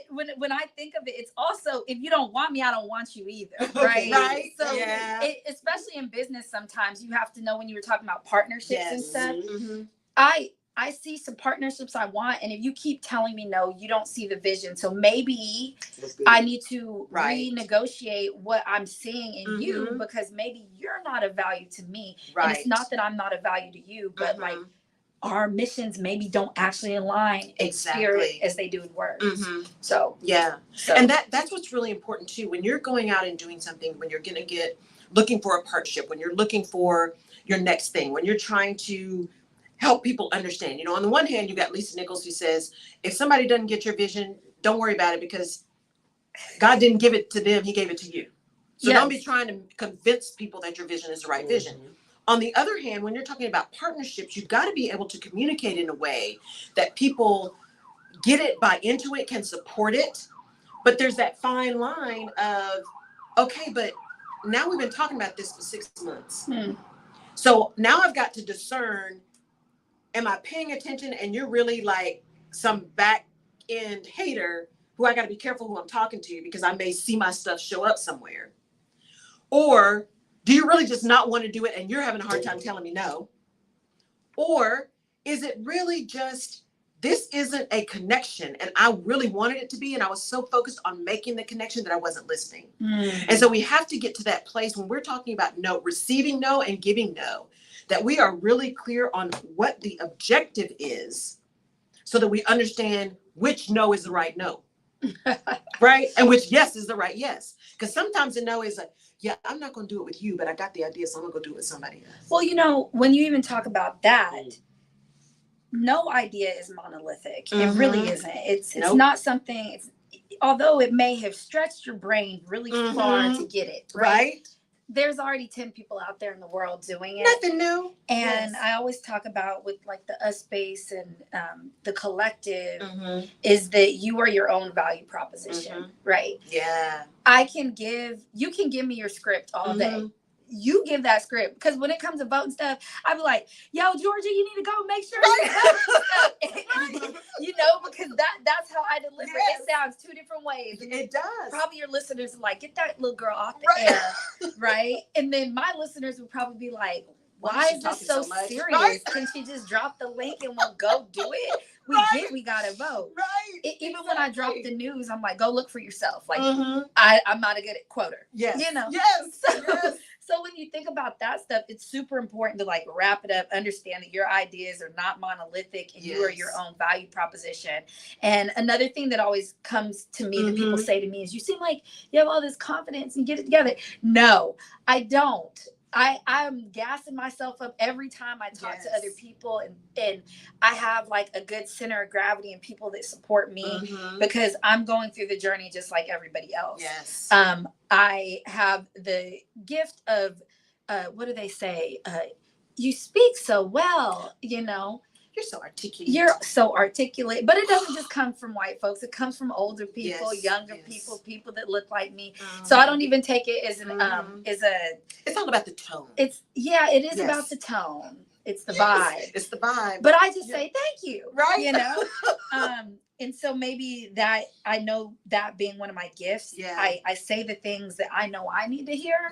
C: But when I think of it, it's also if you don't want me, I don't want you either.
D: Okay.
C: Right.
A: Right.
C: So
A: Yeah.
C: especially in business, sometimes you have to know when you were talking about partnerships and
A: Yes.
C: stuff.
A: Mhm.
C: I see some partnerships I want, and if you keep telling me no, you don't see the vision. So maybe
D: That's good.
C: I need to
A: Right.
C: renegotiate what I'm seeing in you
A: Mhm.
C: because maybe you're not of value to me.
A: Right.
C: And it's not that I'm not of value to you, but
A: Mhm.
C: like our missions maybe don't actually align in spirit
A: Exactly.
C: as they do in words.
A: Mhm.
C: So
A: Yeah.
C: so
A: And that's what's really important too. When you're going out and doing something, when you're gonna looking for a partnership, when you're looking for your next thing, when you're trying to help people understand. On the one hand, you got Lisa Nichols who says, if somebody doesn't get your vision, don't worry about it because God didn't give it to them, he gave it to you. So
C: Yes.
A: don't be trying to convince people that your vision is the right vision.
D: Mhm.
A: On the other hand, when you're talking about partnerships, you've got to be able to communicate in a way that people get it, buy into it, can support it. But there's that fine line of, okay, but now we've been talking about this for 6 months. So now I've got to discern, am I paying attention and you're really like some back end hater who I got to be careful who I'm talking to because I may see my stuff show up somewhere? Or do you really just not want to do it and you're having a hard time telling me no? Or is it really just, this isn't a connection and I really wanted it to be, and I was so focused on making the connection that I wasn't listening. And so we have to get to that place when we're talking about no, receiving no and giving no, that we are really clear on what the objective is so that we understand which no is the right no. Right? And which yes is the right yes. Because sometimes the no is like, yeah, I'm not going to do it with you, but I got the idea, so I'm going to go do it with somebody else.
C: Well, you know, when you even talk about that, no idea is monolithic. It really isn't. It's not something, although it may have stretched your brain really far to get it, right? There's already 10 people out there in the world doing it.
A: Nothing new.
C: And I always talk about with like the us space and the collective is that you are your own value proposition, right?
A: Yeah.
C: You can give me your script all day. You give that script, because when it comes to voting stuff, I'd be like, yo, Georgia, you need to go make sure you know, because that's how I deliver. It sounds two different ways.
A: It does.
C: Probably your listeners are like, get that little girl off the air, right? And then my listeners would probably be like, why is this so serious? Can she just drop the link and we'll go do it? We gotta vote. Even when I drop the news, I'm like, go look for yourself. Like I'm not a good quoter.
A: Yes.
C: You know? So when you think about that stuff, it's super important to like wrap it up, understand that your ideas are not monolithic and you are your own value proposition. And another thing that always comes to me that people say to me is, you seem like you have all this confidence and get it together. No, I don't. I'm gassing myself up every time I talk to other people, and I have like a good center of gravity and people that support me because I'm going through the journey just like everybody else. I have the gift of what do they say? You speak so well, you know. You're so articulate, but it doesn't just come from white folks. It comes from older people, younger people that look like me. So I don't even take it as an
A: It's all about the tone.
C: It is about the tone. It's the vibe.
A: It's the vibe.
C: But I just say thank you.
A: Right.
C: You know? And so maybe that, I know that being one of my gifts, I say the things that I know I need to hear.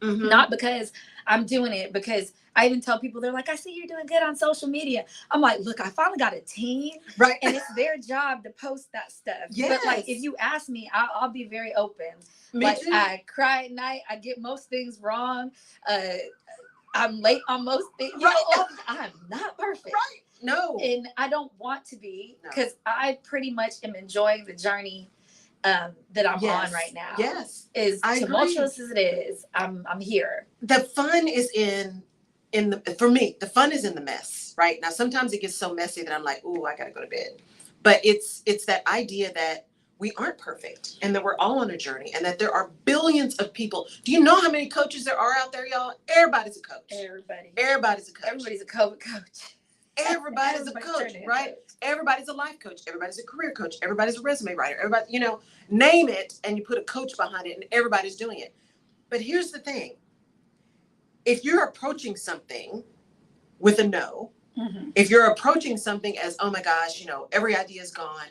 C: Not because I'm doing it, because I even tell people, they're like, I see you're doing good on social media. I'm like, look, I finally got a team. And it's their job to post that stuff. But like, if you ask me, I'll be very open.
A: Me too.
C: I cry at night. I get most things wrong. I'm late on most things. You know, I'm not perfect.
A: No.
C: And I don't want to be, because I pretty much am enjoying the journey that I'm on right now. As tumultuous as it is, I'm here.
A: The fun is for me, the fun is in the mess, right? Now, sometimes it gets so messy that I'm like, ooh, I gotta go to bed. But it's that idea that we aren't perfect and that we're all on a journey and that there are billions of people. Do you know how many coaches there are out there, y'all? Everybody's a coach. Everybody's a coach.
C: Everybody's a COVID coach.
A: Everybody's a coach, right? Everybody's a life coach. Everybody's a career coach. Everybody's a resume writer. Everybody, you know, name it and you put a coach behind it and everybody's doing it. But here's the thing. If you're approaching something with a no, if you're approaching something as, oh my gosh, you know, every idea is gone.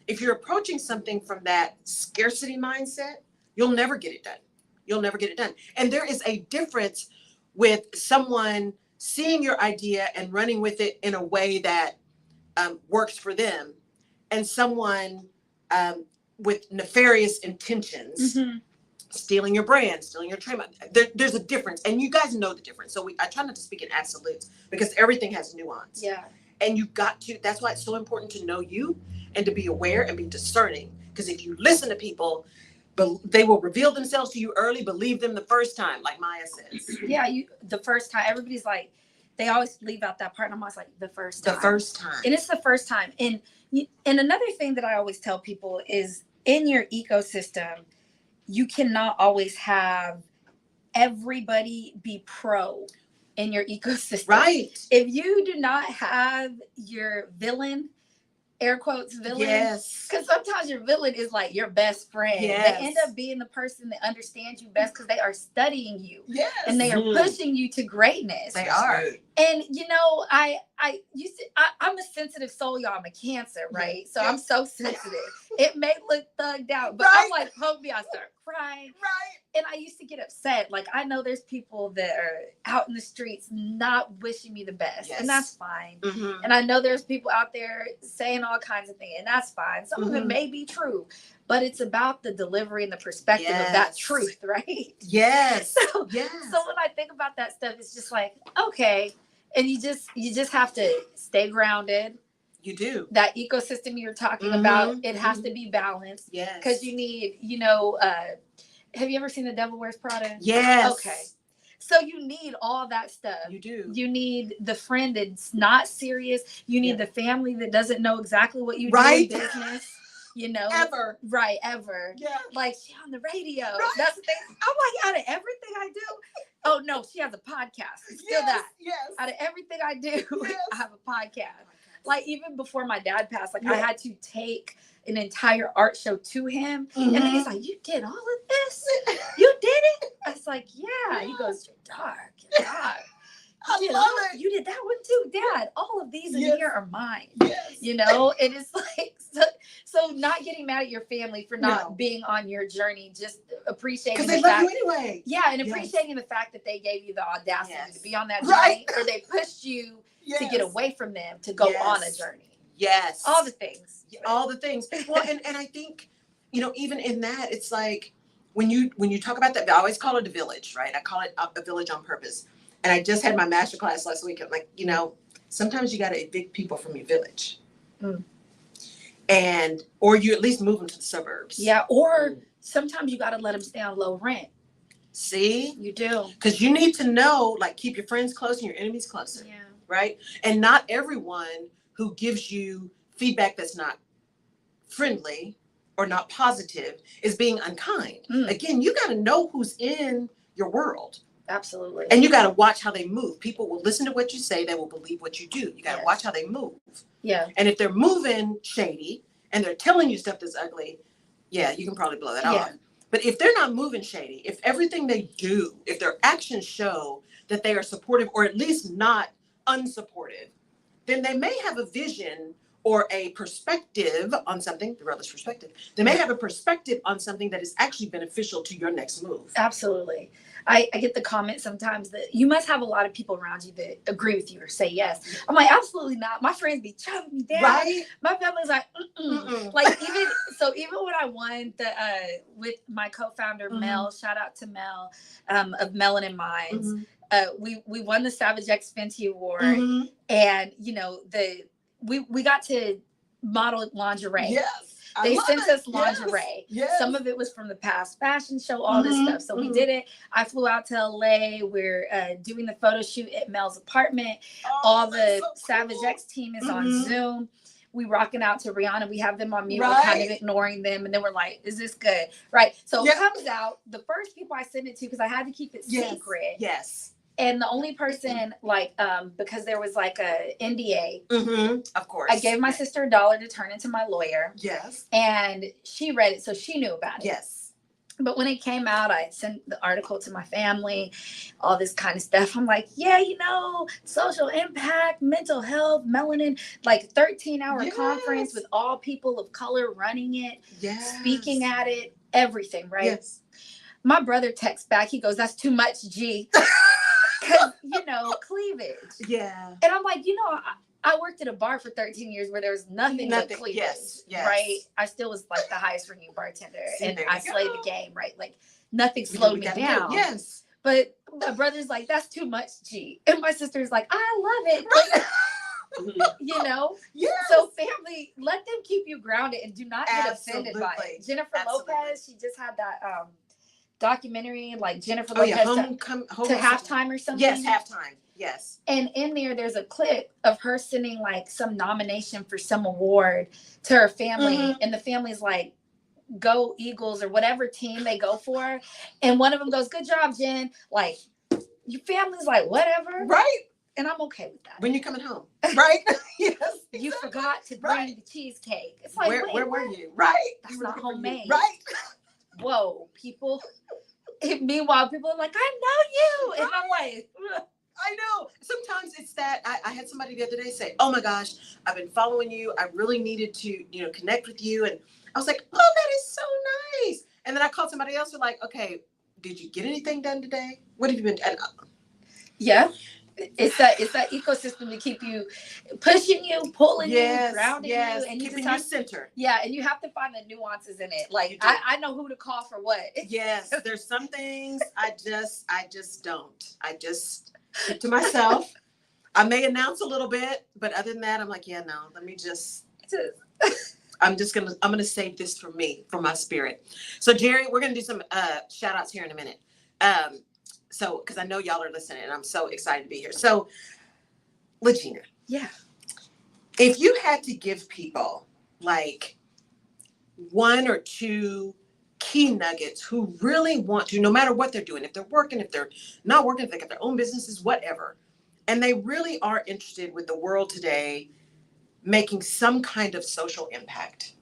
A: If you're approaching something from that scarcity mindset, you'll never get it done. You'll never get it done. And there is a difference with someone seeing your idea and running with it in a way that works for them, and someone with nefarious intentions, stealing your brand, stealing your trademark. There's a difference, and you guys know the difference. So I try not to speak in absolutes because everything has nuance. And you got to. That's why it's so important to know you and to be aware and be discerning. Because if you listen to people, they will reveal themselves to you early. Believe them the first time, like Maya says.
C: The first time. Everybody's like, they always leave out that part, and I'm always like, the first time.
A: The first time.
C: And it's the first time. And another thing that I always tell people is, in your ecosystem, you cannot always have everybody be pro in your ecosystem.
A: Right.
C: If you do not have your villain, air quotes villain,
A: Yes.
C: because sometimes your villain is like your best friend.
A: Yes.
C: They end up being the person that understands you best because they are studying you.
A: Yes.
C: And they are pushing you to greatness.
A: They are.
C: And I'm a sensitive soul, y'all. I'm a Cancer, right? So I'm so sensitive. It may look thugged out, but I'm like, poke me, I start crying.
A: Right.
C: And I used to get upset. Like, I know there's people that are out in the streets not wishing me the best, and that's fine.
A: Mm-hmm.
C: And I know there's people out there saying all kinds of things, and that's fine. Some of it may be true, but it's about the delivery and the perspective of that truth, right?
A: Yes.
C: So when I think about that stuff, it's just like, okay. And you just have to stay grounded.
A: You do.
C: That ecosystem you're talking about, it has to be balanced.
A: Yes.
C: Because you need, have you ever seen The Devil Wears Prada?
A: Yes.
C: Okay. So you need all that stuff.
A: You do.
C: You need the friend that's not serious. You need the family that doesn't know exactly what you do in business. Ever. Right, ever. Yeah. Like, she on the radio. Right. That's the thing. I'm like, out of everything I do. Oh, no, she has a podcast. It's still that. Yes. Out of everything I do, I have a podcast. Like, even before my dad passed, like, I had to take an entire art show to him. And then he's like, you did all of this? You did it? I was like, yeah. He goes, you're dark. You're dark. I love it. You did that one too, Dad. All of these in here are mine. Yes. And it's like, so not getting mad at your family for not being on your journey, just appreciating
A: because they love you anyway.
C: Yeah, and appreciating the fact that they gave you the audacity to be on that journey, or they pushed you to get away from them to go on a journey. Yes, all the things.
A: All the things. Well, and I think even in that, it's like when you talk about that, I always call it a village, right? I call it a village on purpose. And I just had my master class last week. I'm like, sometimes you got to evict people from your village. Or you at least move them to the suburbs.
C: Yeah. Or sometimes you got to let them stay on low rent.
A: See?
C: You do.
A: Because you need to know, like, keep your friends close and your enemies closer. Yeah. Right? And not everyone who gives you feedback that's not friendly or not positive is being unkind. Again, you got to know who's in your world.
C: Absolutely.
A: And you got to watch how they move. People will listen to what you say. They will believe what you do. You got to watch how they move.
C: Yeah.
A: And if they're moving shady and they're telling you stuff that's ugly, you can probably blow that off. But if they're not moving shady, if everything they do, if their actions show that they are supportive or at least not unsupportive, then they may have a vision or a perspective on something, the realist perspective. They may have a perspective on something that is actually beneficial to your next move.
C: Absolutely. I get the comment sometimes that you must have a lot of people around you that agree with you or say yes. I'm like, absolutely not. My friends be chugging me down. Right? My family's like, like even when I won with my co-founder Mel, shout out to Mel of Melanin Minds. We won the Savage X Fenty Award, and we got to model lingerie. Yes. They sent us lingerie. Yes. Some of it was from the past fashion show, all this stuff. So we did it. I flew out to LA. We're doing the photo shoot at Mel's apartment. All the Savage X team is on Zoom. We rocking out to Rihanna. We have them on mute. We're kind of ignoring them. And then we're like, is this good? Right. So it comes out. The first people I sent it to, because I had to keep it secret.
A: Yes.
C: And the only person, because there was like a NDA,
A: of course,
C: I gave my sister $1 to turn into my lawyer.
A: Yes.
C: And she read it, so she knew about it.
A: Yes.
C: But when it came out, I sent the article to my family, all this kind of stuff. I'm like, social impact, mental health, melanin, 13-hour conference with all people of color running it, speaking at it, everything, right? Yes. My brother texts back, he goes, that's too much, G. Because, cleavage. Yeah. And I'm like, I worked at a bar for 13 years where there was nothing but cleavage. Yes. Right? I still was the highest ringing bartender. And I slayed the game, right? Nothing slowed me down. Yes. But my brother's like, that's too much, G. And my sister's like, I love it. Yes. So family, let them keep you grounded and do not get offended by it. Jennifer Lopez, she just had that documentary, Jennifer Lopez to Halftime or something.
A: Yes, Halftime. Yes.
C: And in there, a clip of her sending some nomination for some award to her family, and the family's like, "Go Eagles" or whatever team they go for, and one of them goes, "Good job, Jen." your family's like, whatever.
A: Right.
C: And I'm okay with that.
A: When you're coming home. Right. Yes.
C: You
A: exactly.
C: forgot to bring
A: Right.
C: the cheesecake. It's like,
A: where
C: wait,
A: were
C: what?
A: you? Right.
C: That's
A: You were
C: not
A: looking for you.
C: homemade.
A: Right.
C: Whoa, people. Meanwhile, people are like, I know you. And I'm like, ugh.
A: I know. Sometimes it's that I had somebody the other day say, oh my gosh, I've been following you. I really needed to, connect with you. And I was like, oh, that is so nice. And then I called somebody else who like, okay, did you get anything done today? What have you been doing?
C: Yeah. It's that ecosystem to keep you pushing you, pulling you, grounding you, and you
A: keeping
C: just have,
A: you centered.
C: yeah, and you have to find the nuances in it.
A: You
C: Like
A: do.
C: I know who to call for what.
A: Yes, there's some things I just don't. I just keep to myself. I may announce a little bit, but other than that, I'm like, yeah, no, let me just. I'm gonna save this for me, for my spirit. So Jerry, we're gonna do some shout outs here in a minute. So, because I know y'all are listening and I'm so excited to be here. So, LaGina.
C: Yeah.
A: If you had to give people like one or two key nuggets who really want to, no matter what they're doing, if they're working, if they're not working, if they got their own businesses, whatever, and they really are interested with the world today, making some kind of social impact,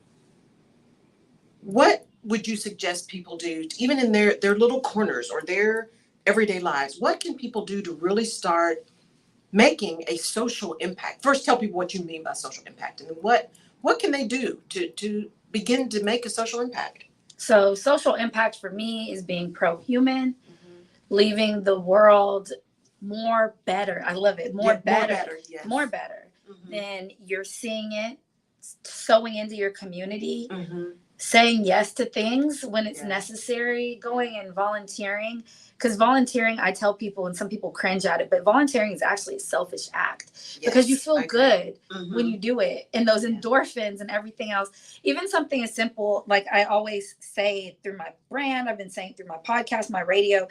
A: what would you suggest people do, even in their little corners or their everyday lives? What can people do to really start making a social impact? First, tell people what you mean by social impact, and then what can they do to begin to make a social impact?
C: So social impact for me is being pro-human, leaving the world more better. I love it. More better.
A: Yes.
C: More better. Then you're seeing it, sewing into your community, saying yes to things when it's necessary, going and volunteering. Because volunteering, I tell people, and some people cringe at it, but volunteering is actually a selfish act because you feel good when you do it. And those endorphins and everything else, even something as simple, like I always say through my brand, I've been saying through my podcast, my radio,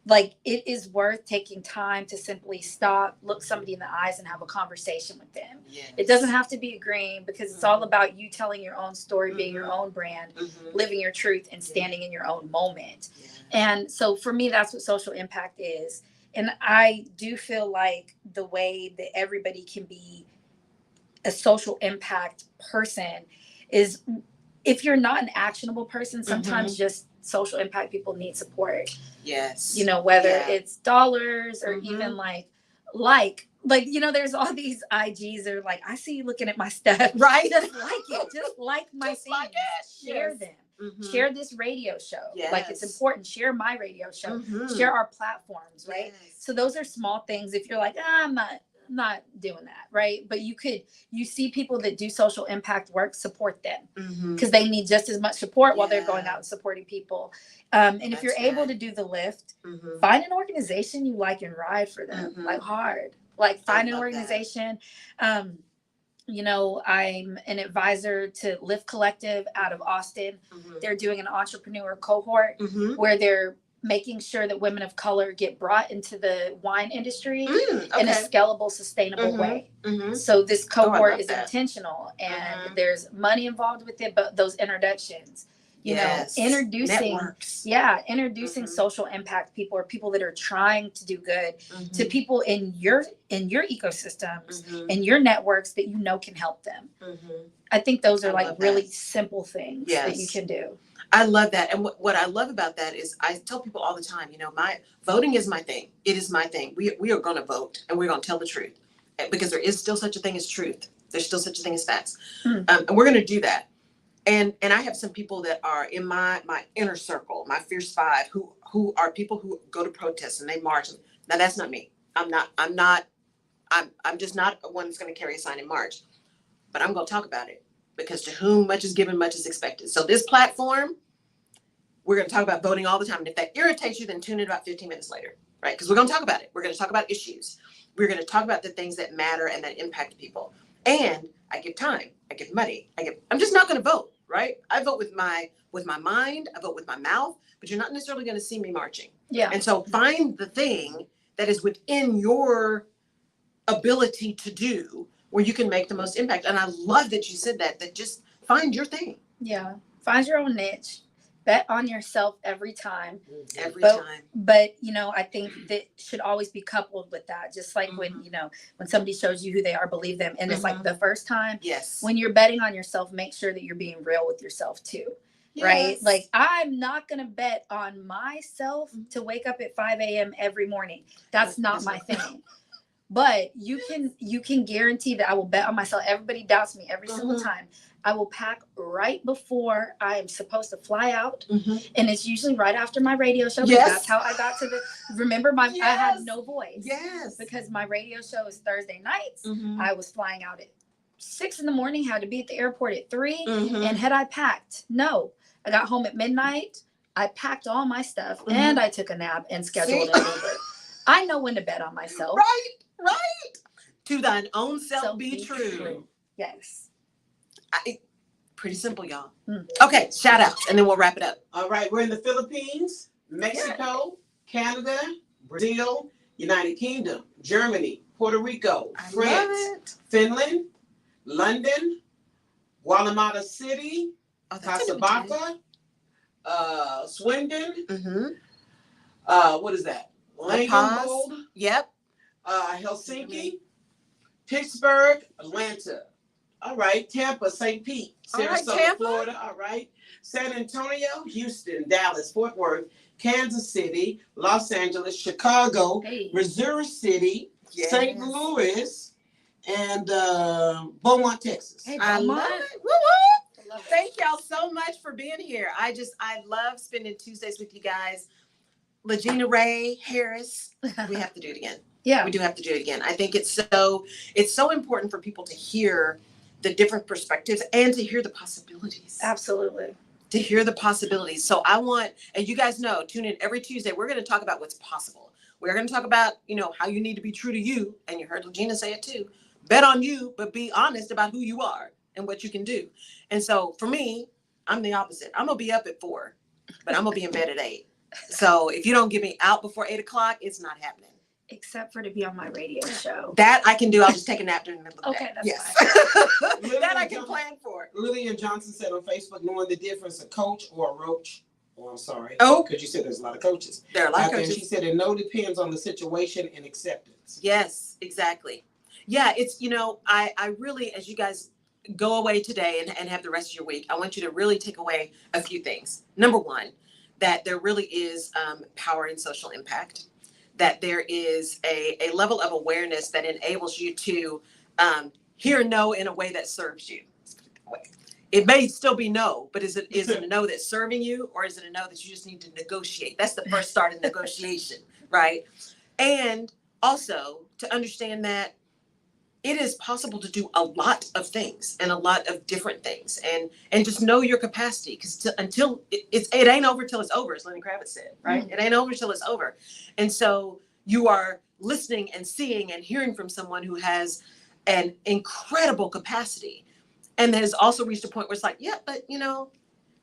C: like it is worth taking time to simply stop, look somebody in the eyes and have a conversation with them.
A: Yes.
C: It doesn't have to be agreeing because it's all about you telling your own story, being your own brand, living your truth and standing in your own moment. And so for me, that's what social impact is. And I do feel like the way that everybody can be a social impact person is if you're not an actionable person, sometimes just social impact people need support.
A: Yes.
C: Whether it's dollars or even like, there's all these IGs that are like, I see you looking at my stuff.
A: Right.
C: Just like it. Just like my things.
A: Like it.
C: Share them. Share this radio show.
A: Yes.
C: Like it's important. Share my radio show. Share our platforms, right?
A: Yes.
C: So those are small things. If you're like, I'm not doing that, right? But you see people that do social impact work, support them because they need just as much support while they're going out and supporting people. And if you're able to do the lift, find an organization you like and ride for them, like hard. Like find an organization. I'm an advisor to Lift Collective out of Austin. They're doing an entrepreneur cohort where they're making sure that women of color get brought into the wine industry in a scalable, sustainable way. So this cohort is intentional and there's money involved with it, but those introductions, introducing social impact people or people that are trying to do good to people in your ecosystems and your networks that can help them. I think those are like really simple things that you can do.
A: I love that. And what I love about that is I tell people all the time, my voting is my thing. It is my thing. We are going to vote and we're going to tell the truth because there is still such a thing as truth. There's still such a thing as facts. And we're going to do that. And I have some people that are in my inner circle, my Fierce Five, who are people who go to protests and they march. Now that's not me. I'm just not one that's going to carry a sign and march, but I'm going to talk about it because to whom much is given, much is expected. So this platform, we're going to talk about voting all the time. And if that irritates you, then tune in about 15 minutes later, right? Because we're going to talk about it. We're going to talk about issues. We're going to talk about the things that matter and that impact people. And I give time. I give money. I'm just not going to vote. Right? I vote with my mind, I vote with my mouth, but you're not necessarily going to see me marching. Yeah. And so find the thing that is within your ability to do where you can make the most impact. And I love that you said that just find your thing.
C: Yeah. Find your own niche. Bet on yourself every time.
A: Every
C: But-
A: time.
C: But, you know, I think that should always be coupled with that. Just like when,
A: Mhm.
C: you know, when somebody shows you who they are, believe them. And it's like the first time
A: Yes.
C: when you're betting on yourself, make sure that you're being real with yourself too. Right?
A: Yes.
C: Like, I'm not going to bet on myself to wake up at 5 a.m. every morning. That's not my thing. But you can guarantee that I will bet on myself. Everybody doubts me every single time. I will pack right before I am supposed to fly out. And it's usually right after my radio show.
A: Yes.
C: That's how I got to the, remember I had no voice.
A: Yes.
C: Because my radio show is Thursday nights.
A: Mhm.
C: I was flying out at 6 a.m, had to be at the airport at 3.
A: Mhm.
C: And had I packed? No. I got home at midnight. I packed all my stuff and I took a nap and scheduled an Uber. I know when to bet on myself.
A: Right. To thine own self be true.
C: Yes.
A: Pretty simple, y'all.
C: Mm.
A: Okay, shout outs, and then we'll wrap it up.
D: All right, we're in the Philippines, Mexico, Canada, Brazil, United Kingdom, Germany, Puerto Rico,
A: I
D: France,
A: love it.
D: Finland, London, Guatemala City,
A: Oh, that's a new time.
D: Casablanca, Swindon, what is that?
A: La Paz.
D: Langenbold,
A: Yep.
D: Helsinki, Pittsburgh, Atlanta. All right, Tampa, St. Pete,
A: All right,
D: Sarasota,
A: Tampa.
D: Florida. All right, San Antonio, Houston, Dallas, Fort Worth, Kansas City, Los Angeles, Chicago,
C: Hey.
D: Missouri City,
A: Yes.
D: St. Louis, and Beaumont, Texas.
C: Hey,
A: I love
C: Beaumont.
A: it. Woo-woo.
C: Love it.
A: Thank y'all so much for being here. I love spending Tuesdays with you guys. LaGina Rae Harris. We have to do it again.
C: Yeah.
A: We do have to do it again. I think it's so important for people to hear the different perspectives and to hear the possibilities.
C: Absolutely.
A: To hear the possibilities. So I want, and you guys know, tune in every Tuesday. We're going to talk about what's possible. We're going to talk about, how you need to be true to you. And you heard LaGina say it too. Bet on you, but be honest about who you are and what you can do. And so for me, I'm the opposite. I'm going to be up at 4, but I'm going to be in bed at 8. So if you don't get me out before 8 o'clock, it's not happening.
C: Except for to be on my radio show.
A: That I can do. I'll just take a nap during the middle of the
C: Okay,
A: day.
C: that's
A: That I can plan for.
D: Lillian Johnson said on Facebook, knowing the difference, a coach or a roach. Oh, I'm sorry.
A: Oh.
D: Because you said there's a lot of coaches.
A: There are a lot of
D: And
A: coaches.
D: she said it depends on the situation and acceptance.
A: Yes, exactly. Yeah, it's, I really, as you guys go away today and have the rest of your week, I want you to really take away a few things. Number one, that there really is power in social impact, that there is a level of awareness that enables you to hear no in a way that serves you. It may still be no, but is it a no that's serving you, or is it a no that you just need to negotiate? That's the first start in negotiation, right? And also to understand that it is possible to do a lot of things and a lot of different things, and just know your capacity, because until it ain't over till it's over, as Lenny Kravitz said, right? It ain't over till it's over. And so you are listening and seeing and hearing from someone who has an incredible capacity, and that has also reached a point where it's like, yeah, but now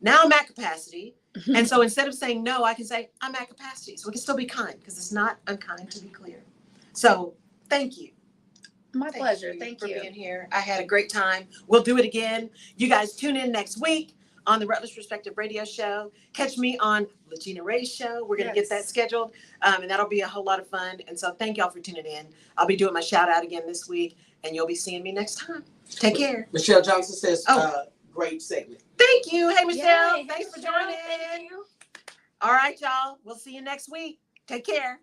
A: I'm at capacity. And so instead of saying no, I can say I'm at capacity. So we can still be kind, because it's not unkind to be clear. So thank you.
C: My pleasure. Thank
A: for
C: you.
A: being here. I had a great time. We'll do it again. You guys tune in next week on the Rutledge Perspective Radio Show. Catch me on LaGina Rae's show. We're going to get that scheduled, and that'll be a whole lot of fun. And so thank y'all for tuning in. I'll be doing my shout out again this week, and you'll be seeing me next time. Take care.
D: Michelle Johnson says, great segment.
A: Thank you. Hey, Michelle.
C: Yay.
A: Thanks for
C: Michelle,
A: joining.
C: thank you.
A: All right, y'all. We'll see you next week. Take care.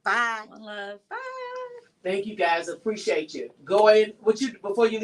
A: Bye.
C: One love.
A: Bye.
D: Thank you guys. Appreciate you. Go in. Before you leave.